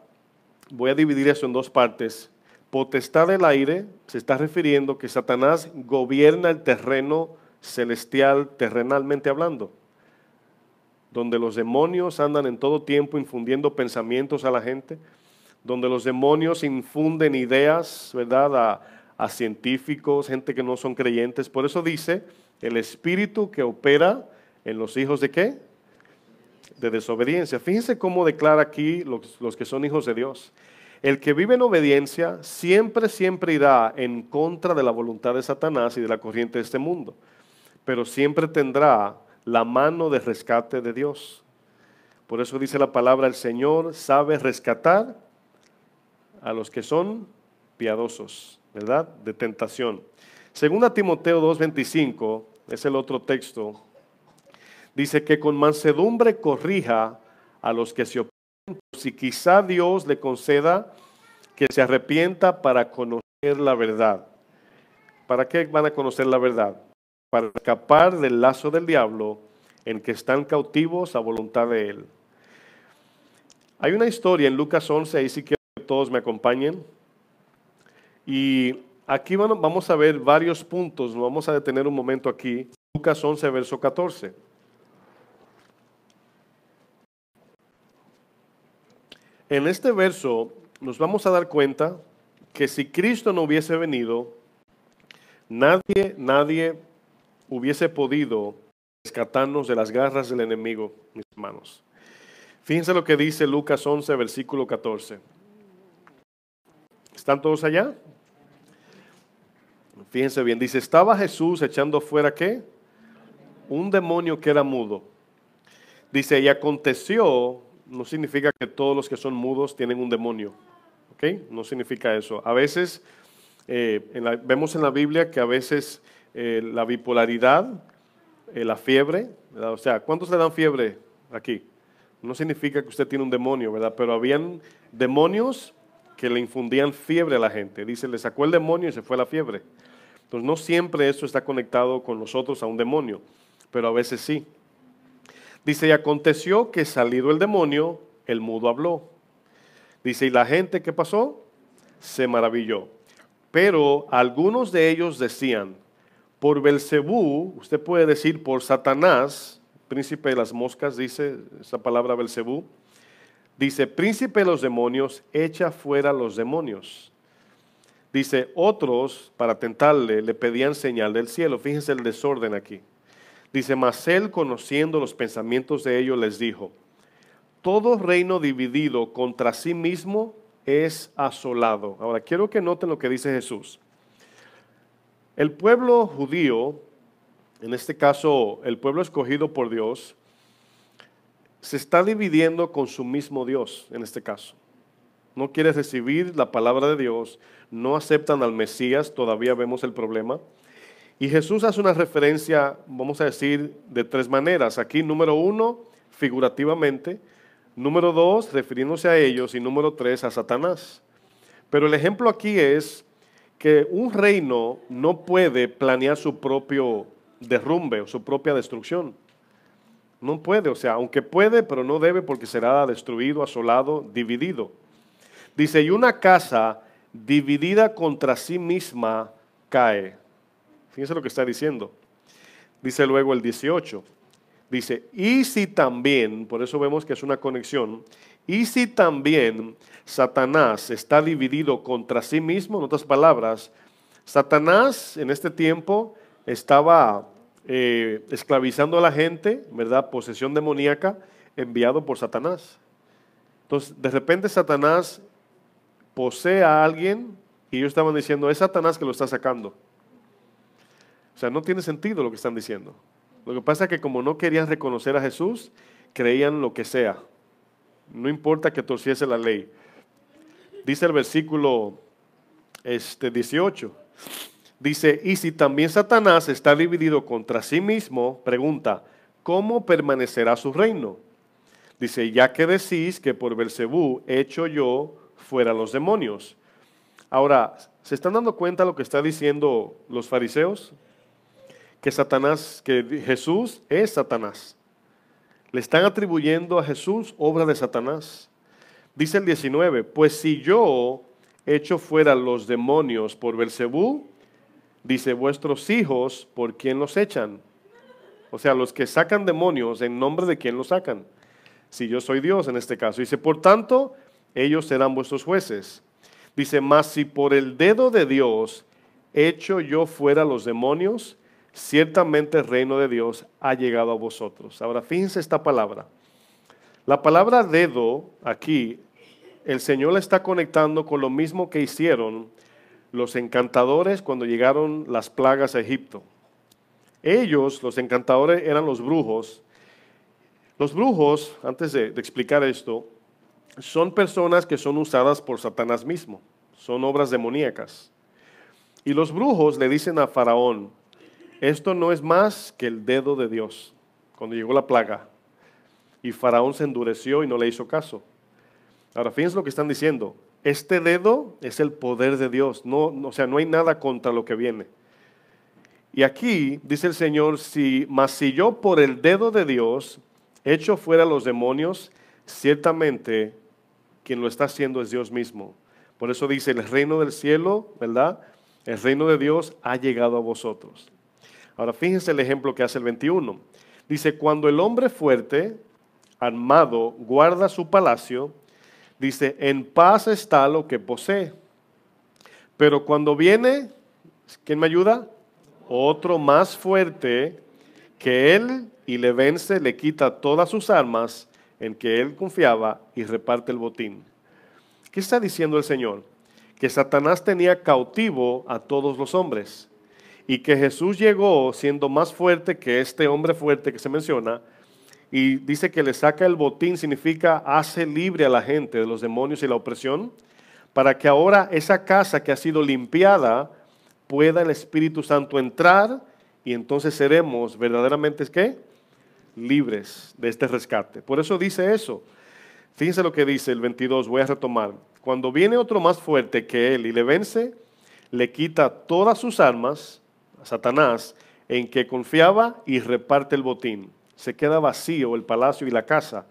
voy a dividir eso en dos partes. Potestad del aire se está refiriendo que Satanás gobierna el terreno celestial, terrenalmente hablando, donde los demonios andan en todo tiempo infundiendo pensamientos a la gente, donde los demonios infunden ideas, ¿verdad?, a científicos, gente que no son creyentes. Por eso dice, el espíritu que opera en los hijos ¿de qué? De desobediencia. Fíjense cómo declara aquí los que son hijos de Dios. El que vive en obediencia siempre irá en contra de la voluntad de Satanás y de la corriente de este mundo, pero siempre tendrá la mano de rescate de Dios. Por eso dice la palabra, el Señor sabe rescatar a los que son piadosos, ¿verdad? De tentación. Segunda Timoteo 2:25, es el otro texto, dice que con mansedumbre corrija a los que se oponen, si quizá Dios le conceda que se arrepienta para conocer la verdad. ¿Para qué van a conocer la verdad? Para escapar del lazo del diablo en que están cautivos a voluntad de él. Hay una historia en Lucas 11, ahí sí quiero que todos me acompañen. Y aquí vamos a ver varios puntos, nos vamos a detener un momento aquí. Lucas 11, verso 14. En este verso nos vamos a dar cuenta que si Cristo no hubiese venido, nadie hubiese podido rescatarnos de las garras del enemigo, mis hermanos. Fíjense lo que dice Lucas 11, versículo 14. ¿Están todos allá? Fíjense bien, dice, estaba Jesús echando fuera, ¿qué? Un demonio que era mudo. Dice, y aconteció, no significa que todos los que son mudos tienen un demonio, ¿ok? No significa eso. A veces, vemos en la Biblia que a veces la bipolaridad, la fiebre, ¿verdad? O sea, ¿cuántos le dan fiebre aquí? No significa que usted tiene un demonio, ¿verdad? Pero habían demonios que le infundían fiebre a la gente. Dice, le sacó el demonio y se fue la fiebre. Entonces, no siempre eso está conectado con nosotros a un demonio, pero a veces sí. Dice, y aconteció que salido el demonio, el mudo habló. Dice, y la gente, ¿qué pasó? Se maravilló. Pero algunos de ellos decían, por Belcebú, usted puede decir por Satanás, príncipe de las moscas, dice esa palabra Belcebú, dice, príncipe de los demonios, echa fuera los demonios. Dice, otros, para tentarle, le pedían señal del cielo. Fíjense el desorden aquí. Dice, mas él, conociendo los pensamientos de ellos, les dijo, todo reino dividido contra sí mismo es asolado. Ahora, quiero que noten lo que dice Jesús. El pueblo judío, en este caso, el pueblo escogido por Dios, se está dividiendo con su mismo Dios, en este caso. No quiere recibir la palabra de Dios, no aceptan al Mesías, todavía vemos el problema. Y Jesús hace una referencia, vamos a decir, de tres maneras. Aquí, número uno, figurativamente. Número dos, refiriéndose a ellos. Y número tres, a Satanás. Pero el ejemplo aquí es que un reino no puede planear su propio derrumbe o su propia destrucción. No puede, o sea, aunque puede, pero no debe porque será destruido, asolado, dividido. Dice, y una casa dividida contra sí misma cae. Fíjense lo que está diciendo. Dice luego el 18. Dice, y si también, por eso vemos que es una conexión, y si también Satanás está dividido contra sí mismo, en otras palabras, Satanás en este tiempo estaba esclavizando a la gente, ¿verdad? Posesión demoníaca, enviado por Satanás. Entonces, de repente Satanás posee a alguien y ellos estaban diciendo, es Satanás que lo está sacando. O sea, no tiene sentido lo que están diciendo. Lo que pasa es que como no querían reconocer a Jesús, creían lo que sea. No importa que torciese la ley. Dice el versículo 18. Dice, y si también Satanás está dividido contra sí mismo, pregunta, ¿cómo permanecerá su reino? Dice, ya que decís que por Belcebú echo yo fuera los demonios. Ahora, ¿se están dando cuenta de lo que está diciendo los fariseos? Que Jesús es Satanás. Le están atribuyendo a Jesús obra de Satanás. Dice el 19, pues si yo echo fuera los demonios por Belcebú, dice, vuestros hijos, ¿por quién los echan? O sea, los que sacan demonios, ¿en nombre de quién los sacan? Si yo soy Dios en este caso. Dice, por tanto, ellos serán vuestros jueces. Dice, mas si por el dedo de Dios echo yo fuera los demonios, ciertamente el reino de Dios ha llegado a vosotros. Ahora, fíjense esta palabra. La palabra dedo aquí, el Señor la está conectando con lo mismo que hicieron los encantadores cuando llegaron las plagas a Egipto. Ellos, los encantadores, eran los brujos. Los brujos, antes de explicar esto, son personas que son usadas por Satanás mismo. Son obras demoníacas. Y los brujos le dicen a Faraón, esto no es más que el dedo de Dios, cuando llegó la plaga. Y Faraón se endureció y no le hizo caso. Ahora, fíjense lo que están diciendo. Este dedo es el poder de Dios. O sea, no hay nada contra lo que viene. Y aquí dice el Señor, mas si yo por el dedo de Dios echo fuera los demonios, ciertamente quien lo está haciendo es Dios mismo. Por eso dice, el reino del cielo, ¿verdad? El reino de Dios ha llegado a vosotros. Ahora fíjense el ejemplo que hace el 21. Dice, cuando el hombre fuerte, armado, guarda su palacio, dice, en paz está lo que posee. Pero cuando viene, ¿quién me ayuda? Otro más fuerte que él y le vence, le quita todas sus armas en que él confiaba y reparte el botín. ¿Qué está diciendo el Señor? Que Satanás tenía cautivo a todos los hombres y que Jesús llegó siendo más fuerte que este hombre fuerte que se menciona, y dice que le saca el botín, significa hace libre a la gente de los demonios y la opresión, para que ahora esa casa que ha sido limpiada pueda el Espíritu Santo entrar y entonces seremos verdaderamente, ¿qué? Libres de este rescate. Por eso dice eso. Fíjense lo que dice el 22, voy a retomar. Cuando viene otro más fuerte que él y le vence, le quita todas sus armas a Satanás en que confiaba y reparte el botín. Se queda vacío el palacio y la casa.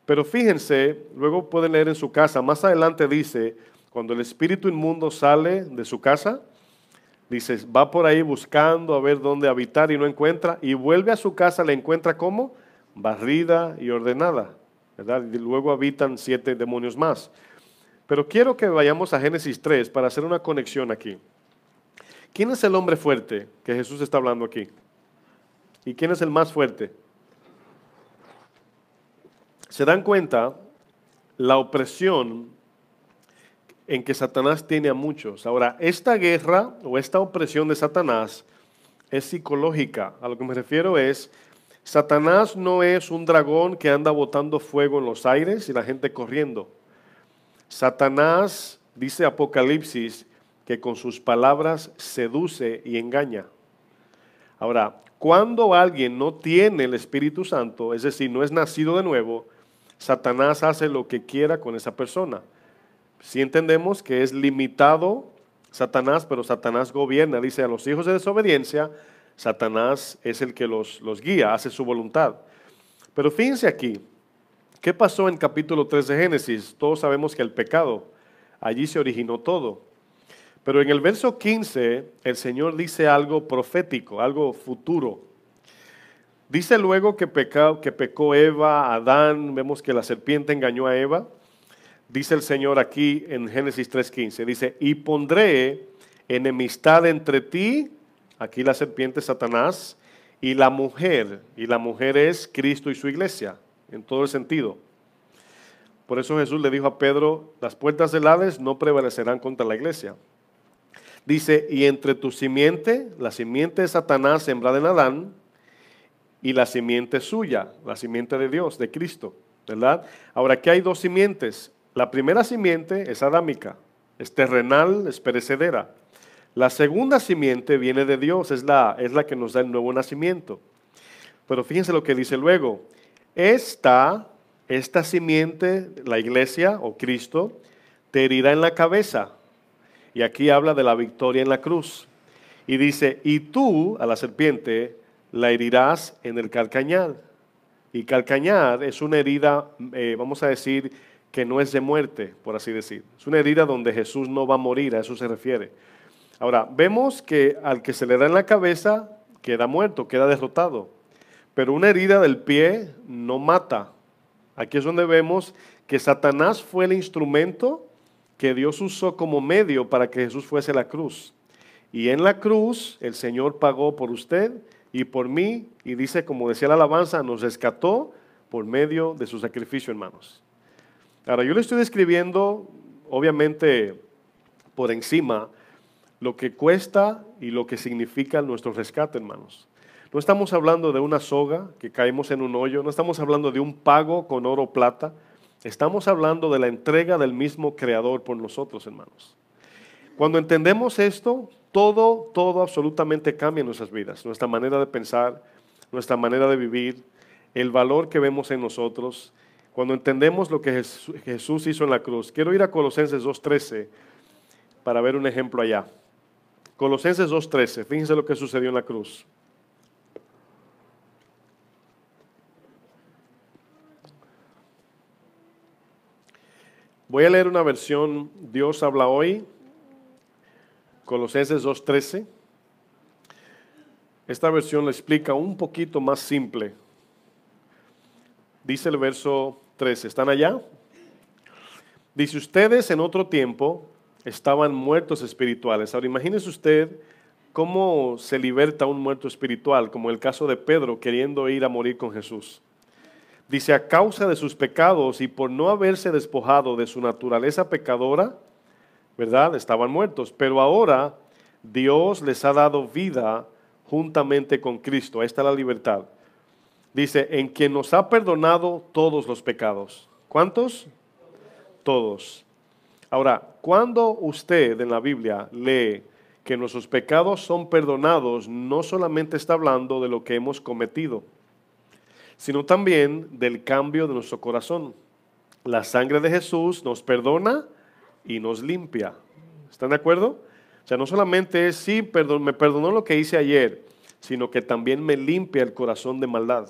Pero fíjense, luego pueden leer en su casa, más adelante dice, cuando el espíritu inmundo sale de su casa, dice, va por ahí buscando a ver dónde habitar y no encuentra, y vuelve a su casa, la encuentra como barrida y ordenada, ¿verdad? Y luego habitan 7 demonios más. Pero quiero que vayamos a Génesis 3 para hacer una conexión aquí. ¿Quién es el hombre fuerte que Jesús está hablando aquí? ¿Y quién es el más fuerte? ¿Se dan cuenta la opresión en que Satanás tiene a muchos? Ahora, esta guerra o esta opresión de Satanás es psicológica. A lo que me refiero es, Satanás no es un dragón que anda botando fuego en los aires y la gente corriendo. Satanás, dice Apocalipsis, que con sus palabras seduce y engaña. Ahora, cuando alguien no tiene el Espíritu Santo, es decir, no es nacido de nuevo, Satanás hace lo que quiera con esa persona. Si entendemos que es limitado Satanás, pero Satanás gobierna, dice a los hijos de desobediencia, Satanás es el que los guía, hace su voluntad. Pero fíjense aquí, ¿qué pasó en capítulo 3 de Génesis? Todos sabemos que el pecado, allí se originó todo. Pero en el verso 15, el Señor dice algo profético, algo futuro. Dice luego que pecó Eva, Adán, vemos que la serpiente engañó a Eva. Dice el Señor aquí en Génesis 3:15, dice, y pondré enemistad entre ti, aquí la serpiente Satanás, y la mujer es Cristo y su iglesia, en todo el sentido. Por eso Jesús le dijo a Pedro, las puertas del Hades no prevalecerán contra la iglesia. Dice, y entre tu simiente, la simiente de Satanás sembrada en Adán, y la simiente suya, la simiente de Dios, de Cristo, ¿verdad? Ahora, aquí hay 2 simientes. La primera simiente es adámica, es terrenal, es perecedera. La segunda simiente viene de Dios, es la que nos da el nuevo nacimiento. Pero fíjense lo que dice luego. Esta simiente, la iglesia o Cristo, te herirá en la cabeza Y aquí habla de la victoria en la cruz. Y dice, y tú a la serpiente la herirás en el calcañar. Y calcañar es una herida, vamos a decir, que no es de muerte, por así decir. Es una herida donde Jesús no va a morir, a eso se refiere. Ahora, vemos que al que se le da en la cabeza, queda muerto, queda derrotado. Pero una herida del pie no mata. Aquí es donde vemos que Satanás fue el instrumento que Dios usó como medio para que Jesús fuese a la cruz. Y en la cruz el Señor pagó por usted y por mí, y dice, como decía la alabanza, nos rescató por medio de su sacrificio, hermanos. Ahora, yo le estoy describiendo, obviamente, por encima, lo que cuesta y lo que significa nuestro rescate, hermanos. No estamos hablando de una soga que caemos en un hoyo, no estamos hablando de un pago con oro o plata, estamos hablando de la entrega del mismo Creador por nosotros, hermanos. Cuando entendemos esto, todo absolutamente cambia en nuestras vidas, nuestra manera de pensar, nuestra manera de vivir, el valor que vemos en nosotros. Cuando entendemos lo que Jesús hizo en la cruz. Quiero ir a Colosenses 2:13 para ver un ejemplo allá. Colosenses 2:13, fíjense lo que sucedió en la cruz. Voy a leer una versión, Dios habla hoy, Colosenses 2:13. Esta versión le explica un poquito más simple. Dice el verso 13, ¿están allá? Dice, ustedes en otro tiempo estaban muertos espirituales. Ahora imagínese usted cómo se liberta un muerto espiritual, como el caso de Pedro queriendo ir a morir con Jesús. Dice, a causa de sus pecados y por no haberse despojado de su naturaleza pecadora, ¿verdad? Estaban muertos, pero ahora Dios les ha dado vida juntamente con Cristo. Ahí está la libertad. Dice, en quien nos ha perdonado todos los pecados. ¿Cuántos? Todos. Ahora, cuando usted en la Biblia lee que nuestros pecados son perdonados, no solamente está hablando de lo que hemos cometido, sino también del cambio de nuestro corazón. La sangre de Jesús nos perdona y nos limpia. ¿Están de acuerdo? O sea, no solamente es, sí, me perdonó lo que hice ayer, sino que también me limpia el corazón de maldad.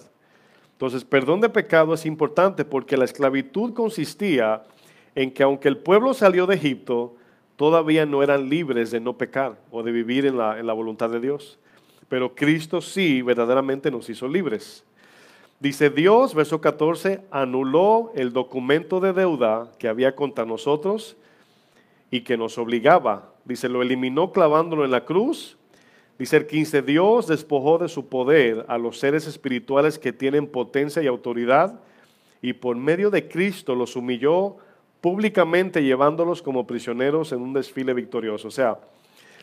Entonces, perdón de pecado es importante porque la esclavitud consistía en que aunque el pueblo salió de Egipto, todavía no eran libres de no pecar o de vivir en la voluntad de Dios. Pero Cristo sí verdaderamente nos hizo libres. Dice Dios, verso 14, anuló el documento de deuda que había contra nosotros y que nos obligaba. Dice, lo eliminó clavándolo en la cruz. Dice el 15, Dios despojó de su poder a los seres espirituales que tienen potencia y autoridad y por medio de Cristo los humilló públicamente llevándolos como prisioneros en un desfile victorioso. O sea,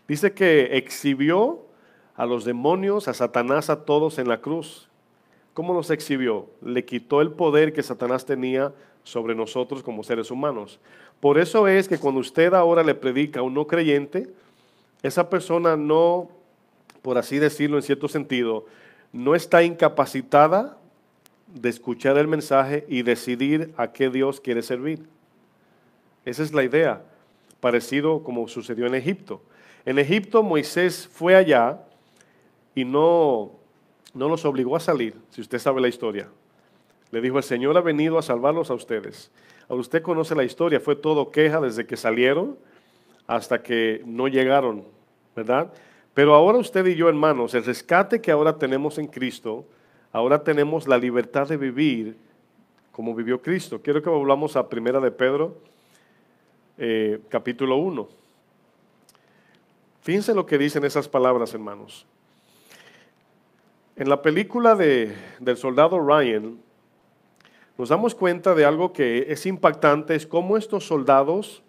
dice que exhibió a los demonios, a Satanás, a todos en la cruz. ¿Cómo los exhibió? Le quitó el poder que Satanás tenía sobre nosotros como seres humanos. Por eso es que cuando usted ahora le predica a un no creyente, esa persona no, por así decirlo en cierto sentido, no está incapacitada de escuchar el mensaje y decidir a qué Dios quiere servir. Esa es la idea, parecido como sucedió en Egipto. En Egipto Moisés fue allá y no los obligó a salir, si usted sabe la historia. Le dijo, el Señor ha venido a salvarlos a ustedes. Ahora usted conoce la historia, fue todo queja desde que salieron hasta que no llegaron, ¿verdad? Pero ahora usted y yo, hermanos, el rescate que ahora tenemos en Cristo, ahora tenemos la libertad de vivir como vivió Cristo. Quiero que volvamos a 1 de Pedro, capítulo 1. Fíjense lo que dicen esas palabras, hermanos. En la película del soldado Ryan, nos damos cuenta de algo que es impactante, es cómo estos soldados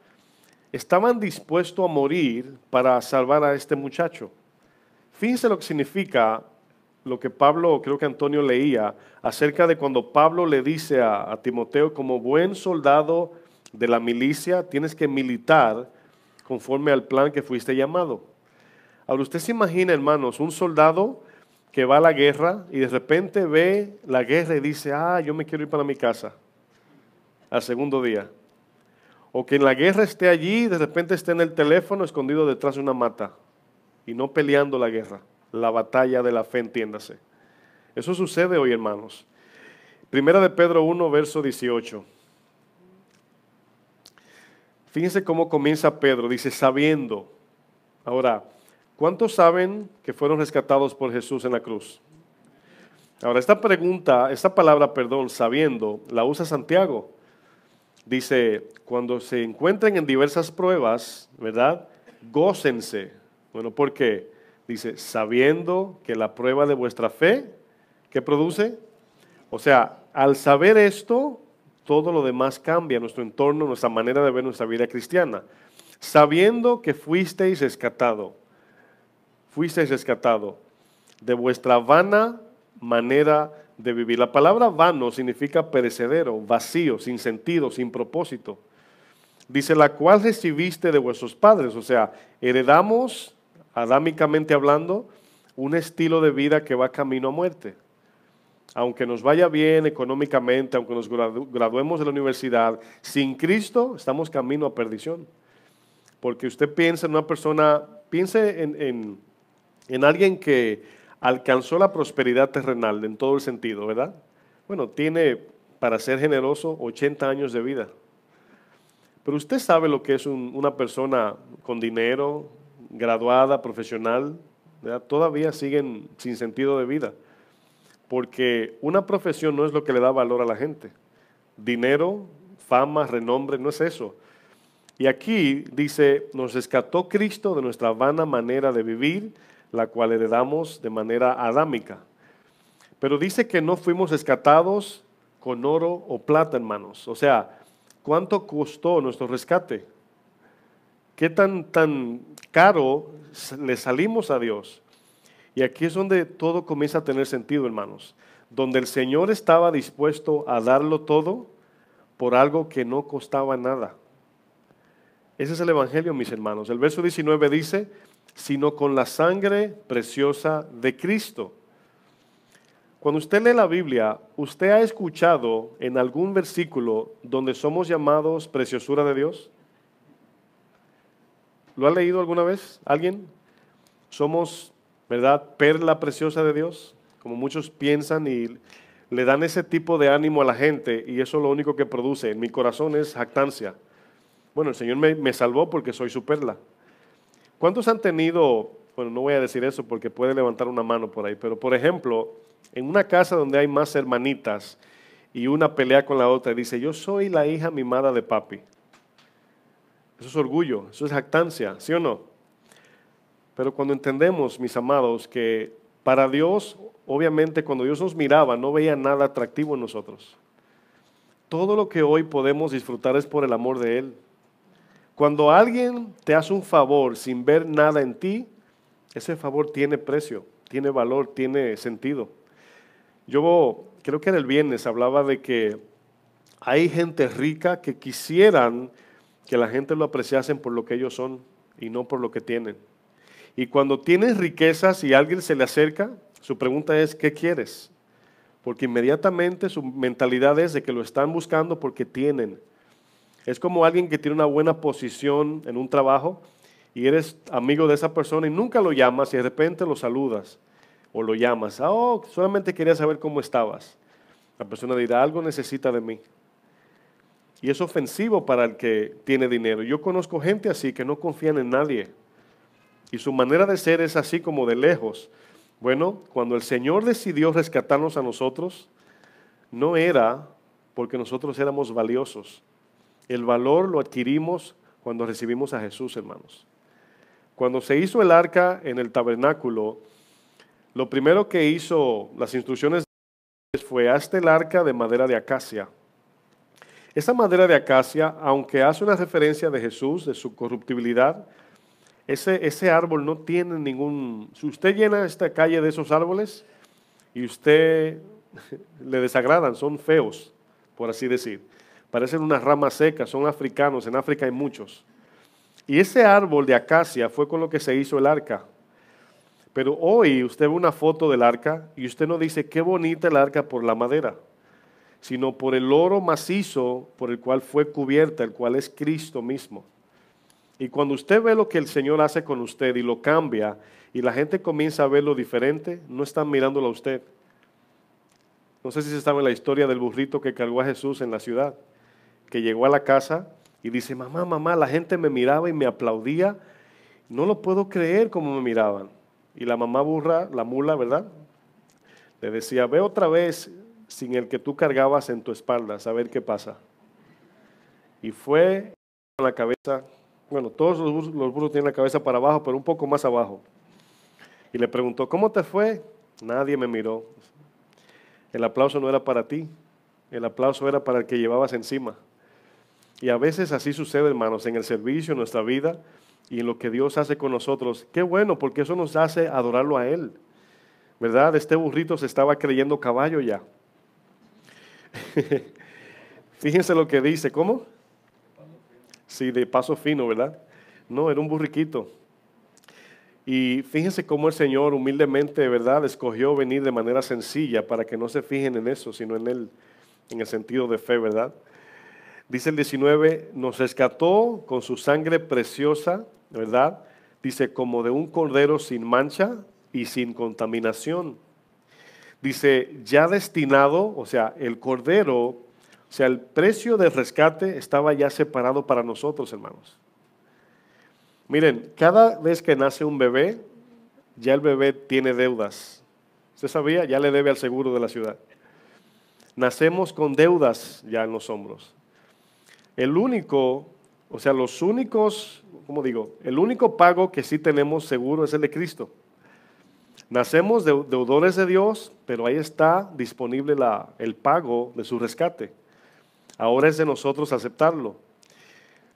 estaban dispuestos a morir para salvar a este muchacho. Fíjense lo que significa lo que Pablo, creo que Antonio leía, acerca de cuando Pablo le dice a Timoteo, como buen soldado de la milicia, tienes que militar conforme al plan que fuiste llamado. Ahora usted se imagina, hermanos, un soldado que va a la guerra y de repente ve la guerra y dice, yo me quiero ir para mi casa al segundo día. O que en la guerra esté allí y de repente esté en el teléfono escondido detrás de una mata y no peleando la guerra, la batalla de la fe, entiéndase. Eso sucede hoy, hermanos. Primera de Pedro 1, verso 18. Fíjense cómo comienza Pedro, dice sabiendo. Ahora, ¿cuántos saben que fueron rescatados por Jesús en la cruz? Ahora, esta palabra, sabiendo, la usa Santiago. Dice, cuando se encuentren en diversas pruebas, ¿verdad? Gócense. Bueno, ¿por qué? Dice, sabiendo que la prueba de vuestra fe, ¿qué produce? O sea, al saber esto, todo lo demás cambia, nuestro entorno, nuestra manera de ver nuestra vida cristiana. Sabiendo que fuisteis rescatado de vuestra vana manera de vivir. La palabra vano significa perecedero, vacío, sin sentido, sin propósito. Dice, la cual recibiste de vuestros padres, o sea, heredamos, adámicamente hablando, un estilo de vida que va camino a muerte. Aunque nos vaya bien económicamente, aunque nos graduemos de la universidad, sin Cristo estamos camino a perdición. Porque usted piensa en una persona, piense en alguien que alcanzó la prosperidad terrenal en todo el sentido, ¿verdad? Bueno, tiene, para ser generoso, 80 años de vida. Pero usted sabe lo que es una persona con dinero, graduada, profesional, ¿verdad? Todavía siguen sin sentido de vida. Porque una profesión no es lo que le da valor a la gente. Dinero, fama, renombre, no es eso. Y aquí dice, nos rescató Cristo de nuestra vana manera de vivir, la cual heredamos de manera adámica. Pero dice que no fuimos rescatados con oro o plata, hermanos. O sea, ¿cuánto costó nuestro rescate? ¿Qué tan caro le salimos a Dios? Y aquí es donde todo comienza a tener sentido, hermanos. Donde el Señor estaba dispuesto a darlo todo por algo que no costaba nada. Ese es el Evangelio, mis hermanos. El verso 19 dice, sino con la sangre preciosa de Cristo. Cuando usted lee la Biblia, ¿usted ha escuchado en algún versículo donde somos llamados preciosura de Dios? ¿Lo ha leído alguna vez alguien? Somos, ¿verdad?, perla preciosa de Dios, como muchos piensan y le dan ese tipo de ánimo a la gente y eso lo único que produce en mi corazón es jactancia. Bueno, el Señor me salvó porque soy su perla. ¿Cuántos han tenido, bueno, no voy a decir eso porque puede levantar una mano por ahí, pero por ejemplo, en una casa donde hay más hermanitas y una pelea con la otra y dice, yo soy la hija mimada de papi? Eso es orgullo, eso es jactancia, ¿sí o no? Pero cuando entendemos, mis amados, que para Dios, obviamente cuando Dios nos miraba, no veía nada atractivo en nosotros. Todo lo que hoy podemos disfrutar es por el amor de Él. Cuando alguien te hace un favor sin ver nada en ti, ese favor tiene precio, tiene valor, tiene sentido. Yo creo que en el viernes hablaba de que hay gente rica que quisieran que la gente lo apreciasen por lo que ellos son y no por lo que tienen. Y cuando tienes riquezas y alguien se le acerca, su pregunta es, ¿qué quieres? Porque inmediatamente su mentalidad es de que lo están buscando porque tienen. Es como alguien que tiene una buena posición en un trabajo y eres amigo de esa persona y nunca lo llamas y de repente lo saludas o lo llamas. Oh, solamente quería saber cómo estabas. La persona dirá, algo necesita de mí. Y es ofensivo para el que tiene dinero. Yo conozco gente así que no confían en nadie. Y su manera de ser es así como de lejos. Bueno, cuando el Señor decidió rescatarnos a nosotros, no era porque nosotros éramos valiosos. El valor lo adquirimos cuando recibimos a Jesús, hermanos. Cuando se hizo el arca en el tabernáculo, lo primero que hizo las instrucciones fue hazte el arca de madera de acacia. Esa madera de acacia, aunque hace una referencia de Jesús, de su corruptibilidad, ese árbol no tiene ningún... Si usted llena esta calle de esos árboles y usted le desagradan, son feos, por así decir. Parecen unas ramas secas, son africanos, en África hay muchos. Y ese árbol de acacia fue con lo que se hizo el arca. Pero hoy usted ve una foto del arca y usted no dice, qué bonita el arca por la madera, sino por el oro macizo por el cual fue cubierta, el cual es Cristo mismo. Y cuando usted ve lo que el Señor hace con usted y lo cambia, y la gente comienza a verlo diferente, no están mirándolo a usted. No sé si se sabe la historia del burrito que cargó a Jesús en la ciudad, que llegó a la casa y dice, mamá, mamá, la gente me miraba y me aplaudía, no lo puedo creer como me miraban. Y la mamá burra, la mula, ¿verdad? Le decía, ve otra vez sin el que tú cargabas en tu espalda, a ver qué pasa. Y fue con la cabeza, bueno, todos los burros tienen la cabeza para abajo, pero un poco más abajo. Y le preguntó, ¿cómo te fue? Nadie me miró. El aplauso no era para ti, el aplauso era para el que llevabas encima. Y a veces así sucede, hermanos, en el servicio, en nuestra vida y en lo que Dios hace con nosotros. Qué bueno, porque eso nos hace adorarlo a Él. ¿Verdad? Este burrito se estaba creyendo caballo ya. Fíjense lo que dice, ¿cómo? Sí, de paso fino, ¿verdad? No, era un burriquito. Y fíjense cómo el Señor humildemente, ¿verdad?, escogió venir de manera sencilla para que no se fijen en eso, sino en Él, en el sentido de fe, ¿verdad? Dice el 19, nos rescató con su sangre preciosa, ¿verdad? Dice, como de un cordero sin mancha y sin contaminación. Dice, ya destinado, o sea, el cordero, o sea, el precio del rescate estaba ya separado para nosotros, hermanos. Miren, cada vez que nace un bebé, ya el bebé tiene deudas. ¿Usted sabía? Ya le debe al seguro de la ciudad. Nacemos con deudas ya en los hombros. El único, o sea, los únicos, ¿cómo digo? El único pago que sí tenemos seguro es el de Cristo. Nacemos deudores de Dios, pero ahí está disponible el pago de su rescate. Ahora es de nosotros aceptarlo.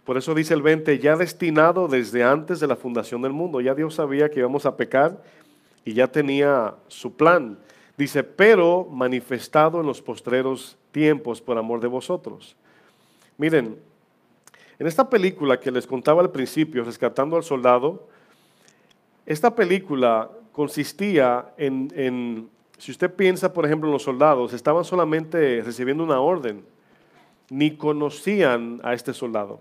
Por eso dice el 20, ya destinado desde antes de la fundación del mundo. Ya Dios sabía que íbamos a pecar y ya tenía su plan. Dice, pero manifestado en los postreros tiempos por amor de vosotros. Miren, en esta película que les contaba al principio, Rescatando al Soldado, esta película consistía si usted piensa, por ejemplo, en los soldados, estaban solamente recibiendo una orden, ni conocían a este soldado.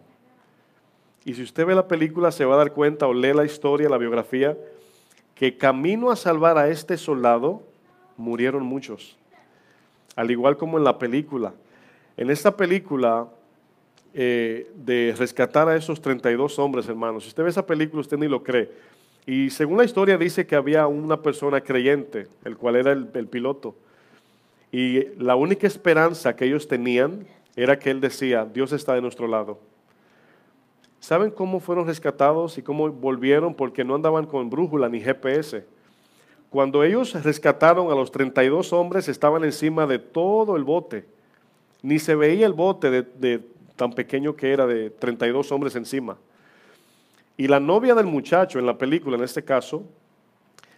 Y si usted ve la película se va a dar cuenta o lee la historia, la biografía, que camino a salvar a este soldado murieron muchos, al igual como en la película. En esta película de rescatar a esos 32 hombres, hermanos, si usted ve esa película usted ni lo cree. Y según la historia dice que había una persona creyente, el cual era el piloto. Y la única esperanza que ellos tenían era que él decía, Dios está de nuestro lado. ¿Saben cómo fueron rescatados y cómo volvieron? Porque no andaban con brújula ni GPS. Cuando ellos rescataron a los 32 hombres, estaban encima de todo el bote. Ni se veía el bote de tan pequeño que era, de 32 hombres encima. Y la novia del muchacho en la película, en este caso,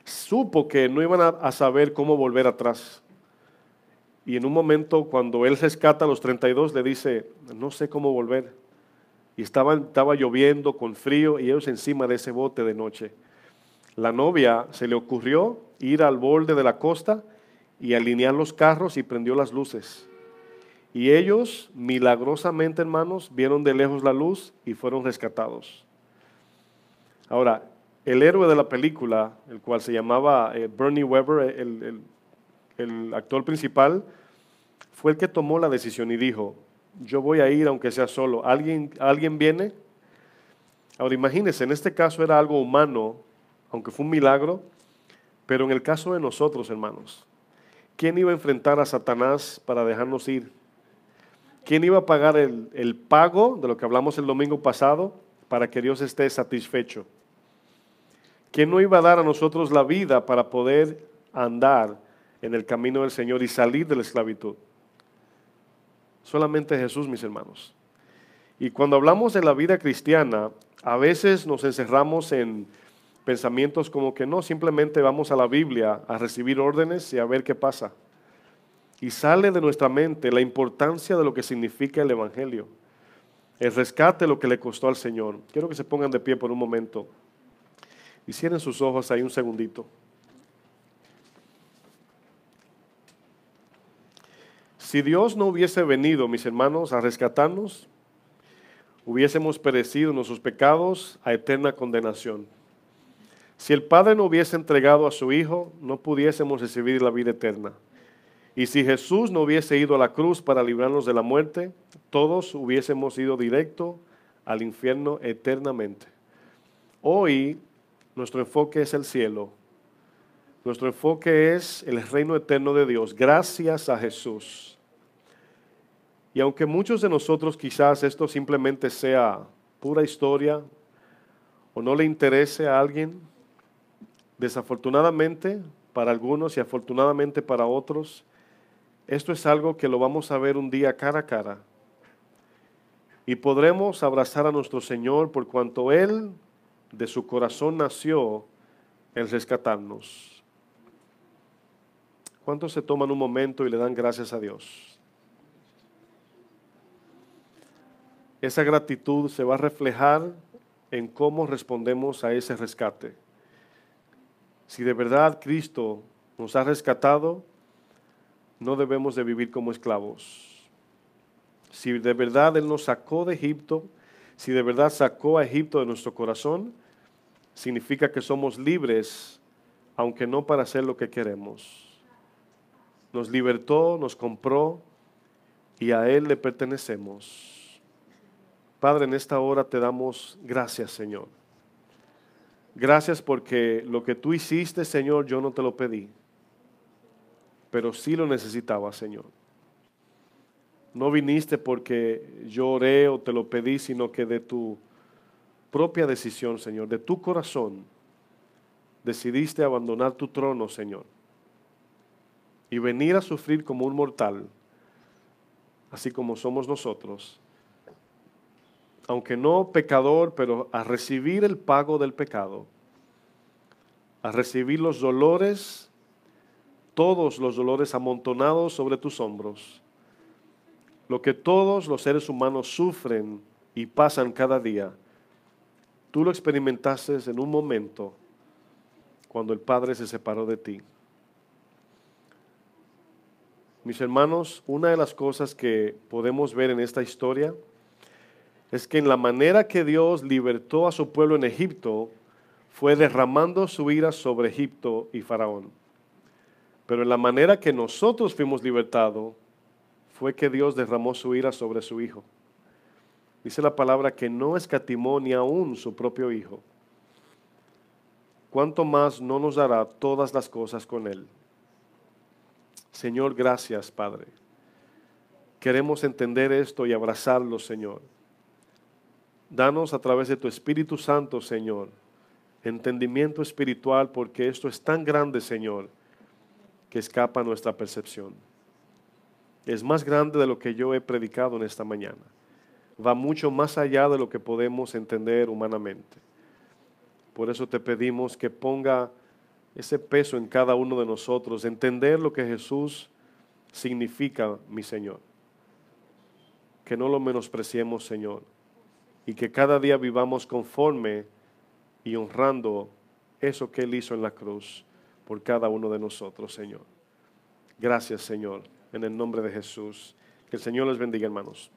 supo que no iban a saber cómo volver atrás. Y en un momento, cuando él rescata a los 32, le dice, no sé cómo volver. Y estaba lloviendo con frío y ellos encima de ese bote de noche. La novia se le ocurrió ir al borde de la costa y alinear los carros y prendió las luces. Y ellos, milagrosamente, hermanos, vieron de lejos la luz y fueron rescatados. Ahora, el héroe de la película, el cual se llamaba Bernie Weber, el actor principal, fue el que tomó la decisión y dijo, yo voy a ir aunque sea solo. ¿Alguien viene? Ahora imagínense, en este caso era algo humano, aunque fue un milagro, pero en el caso de nosotros, hermanos, ¿quién iba a enfrentar a Satanás para dejarnos ir? ¿Quién iba a pagar el pago de lo que hablamos el domingo pasado para que Dios esté satisfecho? ¿Quién no iba a dar a nosotros la vida para poder andar en el camino del Señor y salir de la esclavitud? Solamente Jesús, mis hermanos. Y cuando hablamos de la vida cristiana, a veces nos encerramos en pensamientos como que no, simplemente vamos a la Biblia a recibir órdenes y a ver qué pasa. Y sale de nuestra mente la importancia de lo que significa el Evangelio. El rescate, lo que le costó al Señor. Quiero que se pongan de pie por un momento y cierren sus ojos ahí un segundito. Si Dios no hubiese venido, mis hermanos, a rescatarnos, hubiésemos perecido en nuestros pecados a eterna condenación. Si el Padre no hubiese entregado a su Hijo, no pudiésemos recibir la vida eterna. Y si Jesús no hubiese ido a la cruz para librarnos de la muerte, todos hubiésemos ido directo al infierno eternamente. Hoy nuestro enfoque es el cielo. Nuestro enfoque es el reino eterno de Dios, gracias a Jesús. Y aunque muchos de nosotros quizás esto simplemente sea pura historia o no le interese a alguien, desafortunadamente para algunos y afortunadamente para otros, esto es algo que lo vamos a ver un día cara a cara. Y podremos abrazar a nuestro Señor por cuanto Él de su corazón nació el rescatarnos. ¿Cuántos se toman un momento y le dan gracias a Dios? Esa gratitud se va a reflejar en cómo respondemos a ese rescate. Si de verdad Cristo nos ha rescatado, no debemos de vivir como esclavos. Si de verdad Él nos sacó de Egipto, si de verdad sacó a Egipto de nuestro corazón, significa que somos libres, aunque no para hacer lo que queremos. Nos libertó, nos compró y a Él le pertenecemos. Padre, en esta hora te damos gracias, Señor. Gracias porque lo que tú hiciste, Señor, yo no te lo pedí, pero sí lo necesitaba, Señor. No viniste porque yo oré o te lo pedí, sino que de tu propia decisión, Señor, de tu corazón, decidiste abandonar tu trono, Señor, y venir a sufrir como un mortal, así como somos nosotros, aunque no pecador, pero a recibir el pago del pecado, a recibir los dolores, todos los dolores amontonados sobre tus hombros, lo que todos los seres humanos sufren y pasan cada día. Tú lo experimentaste en un momento cuando el Padre se separó de ti. Mis hermanos, una de las cosas que podemos ver en esta historia es que en la manera que Dios libertó a su pueblo en Egipto, fue derramando su ira sobre Egipto y Faraón. Pero en la manera que nosotros fuimos libertados, fue que Dios derramó su ira sobre su Hijo. Dice la palabra que no escatimó ni aún su propio Hijo. ¿Cuánto más no nos dará todas las cosas con Él? Señor, gracias, Padre. Queremos entender esto y abrazarlo, Señor. Danos a través de tu Espíritu Santo, Señor, entendimiento espiritual, porque esto es tan grande, Señor, que escapa a nuestra percepción. Es más grande de lo que yo he predicado en esta mañana. Va mucho más allá de lo que podemos entender humanamente. Por eso te pedimos que ponga ese peso en cada uno de nosotros, entender lo que Jesús significa, mi Señor. Que no lo menospreciemos, Señor, y que cada día vivamos conforme y honrando eso que Él hizo en la cruz por cada uno de nosotros, Señor. Gracias, Señor, en el nombre de Jesús. Que el Señor les bendiga, hermanos.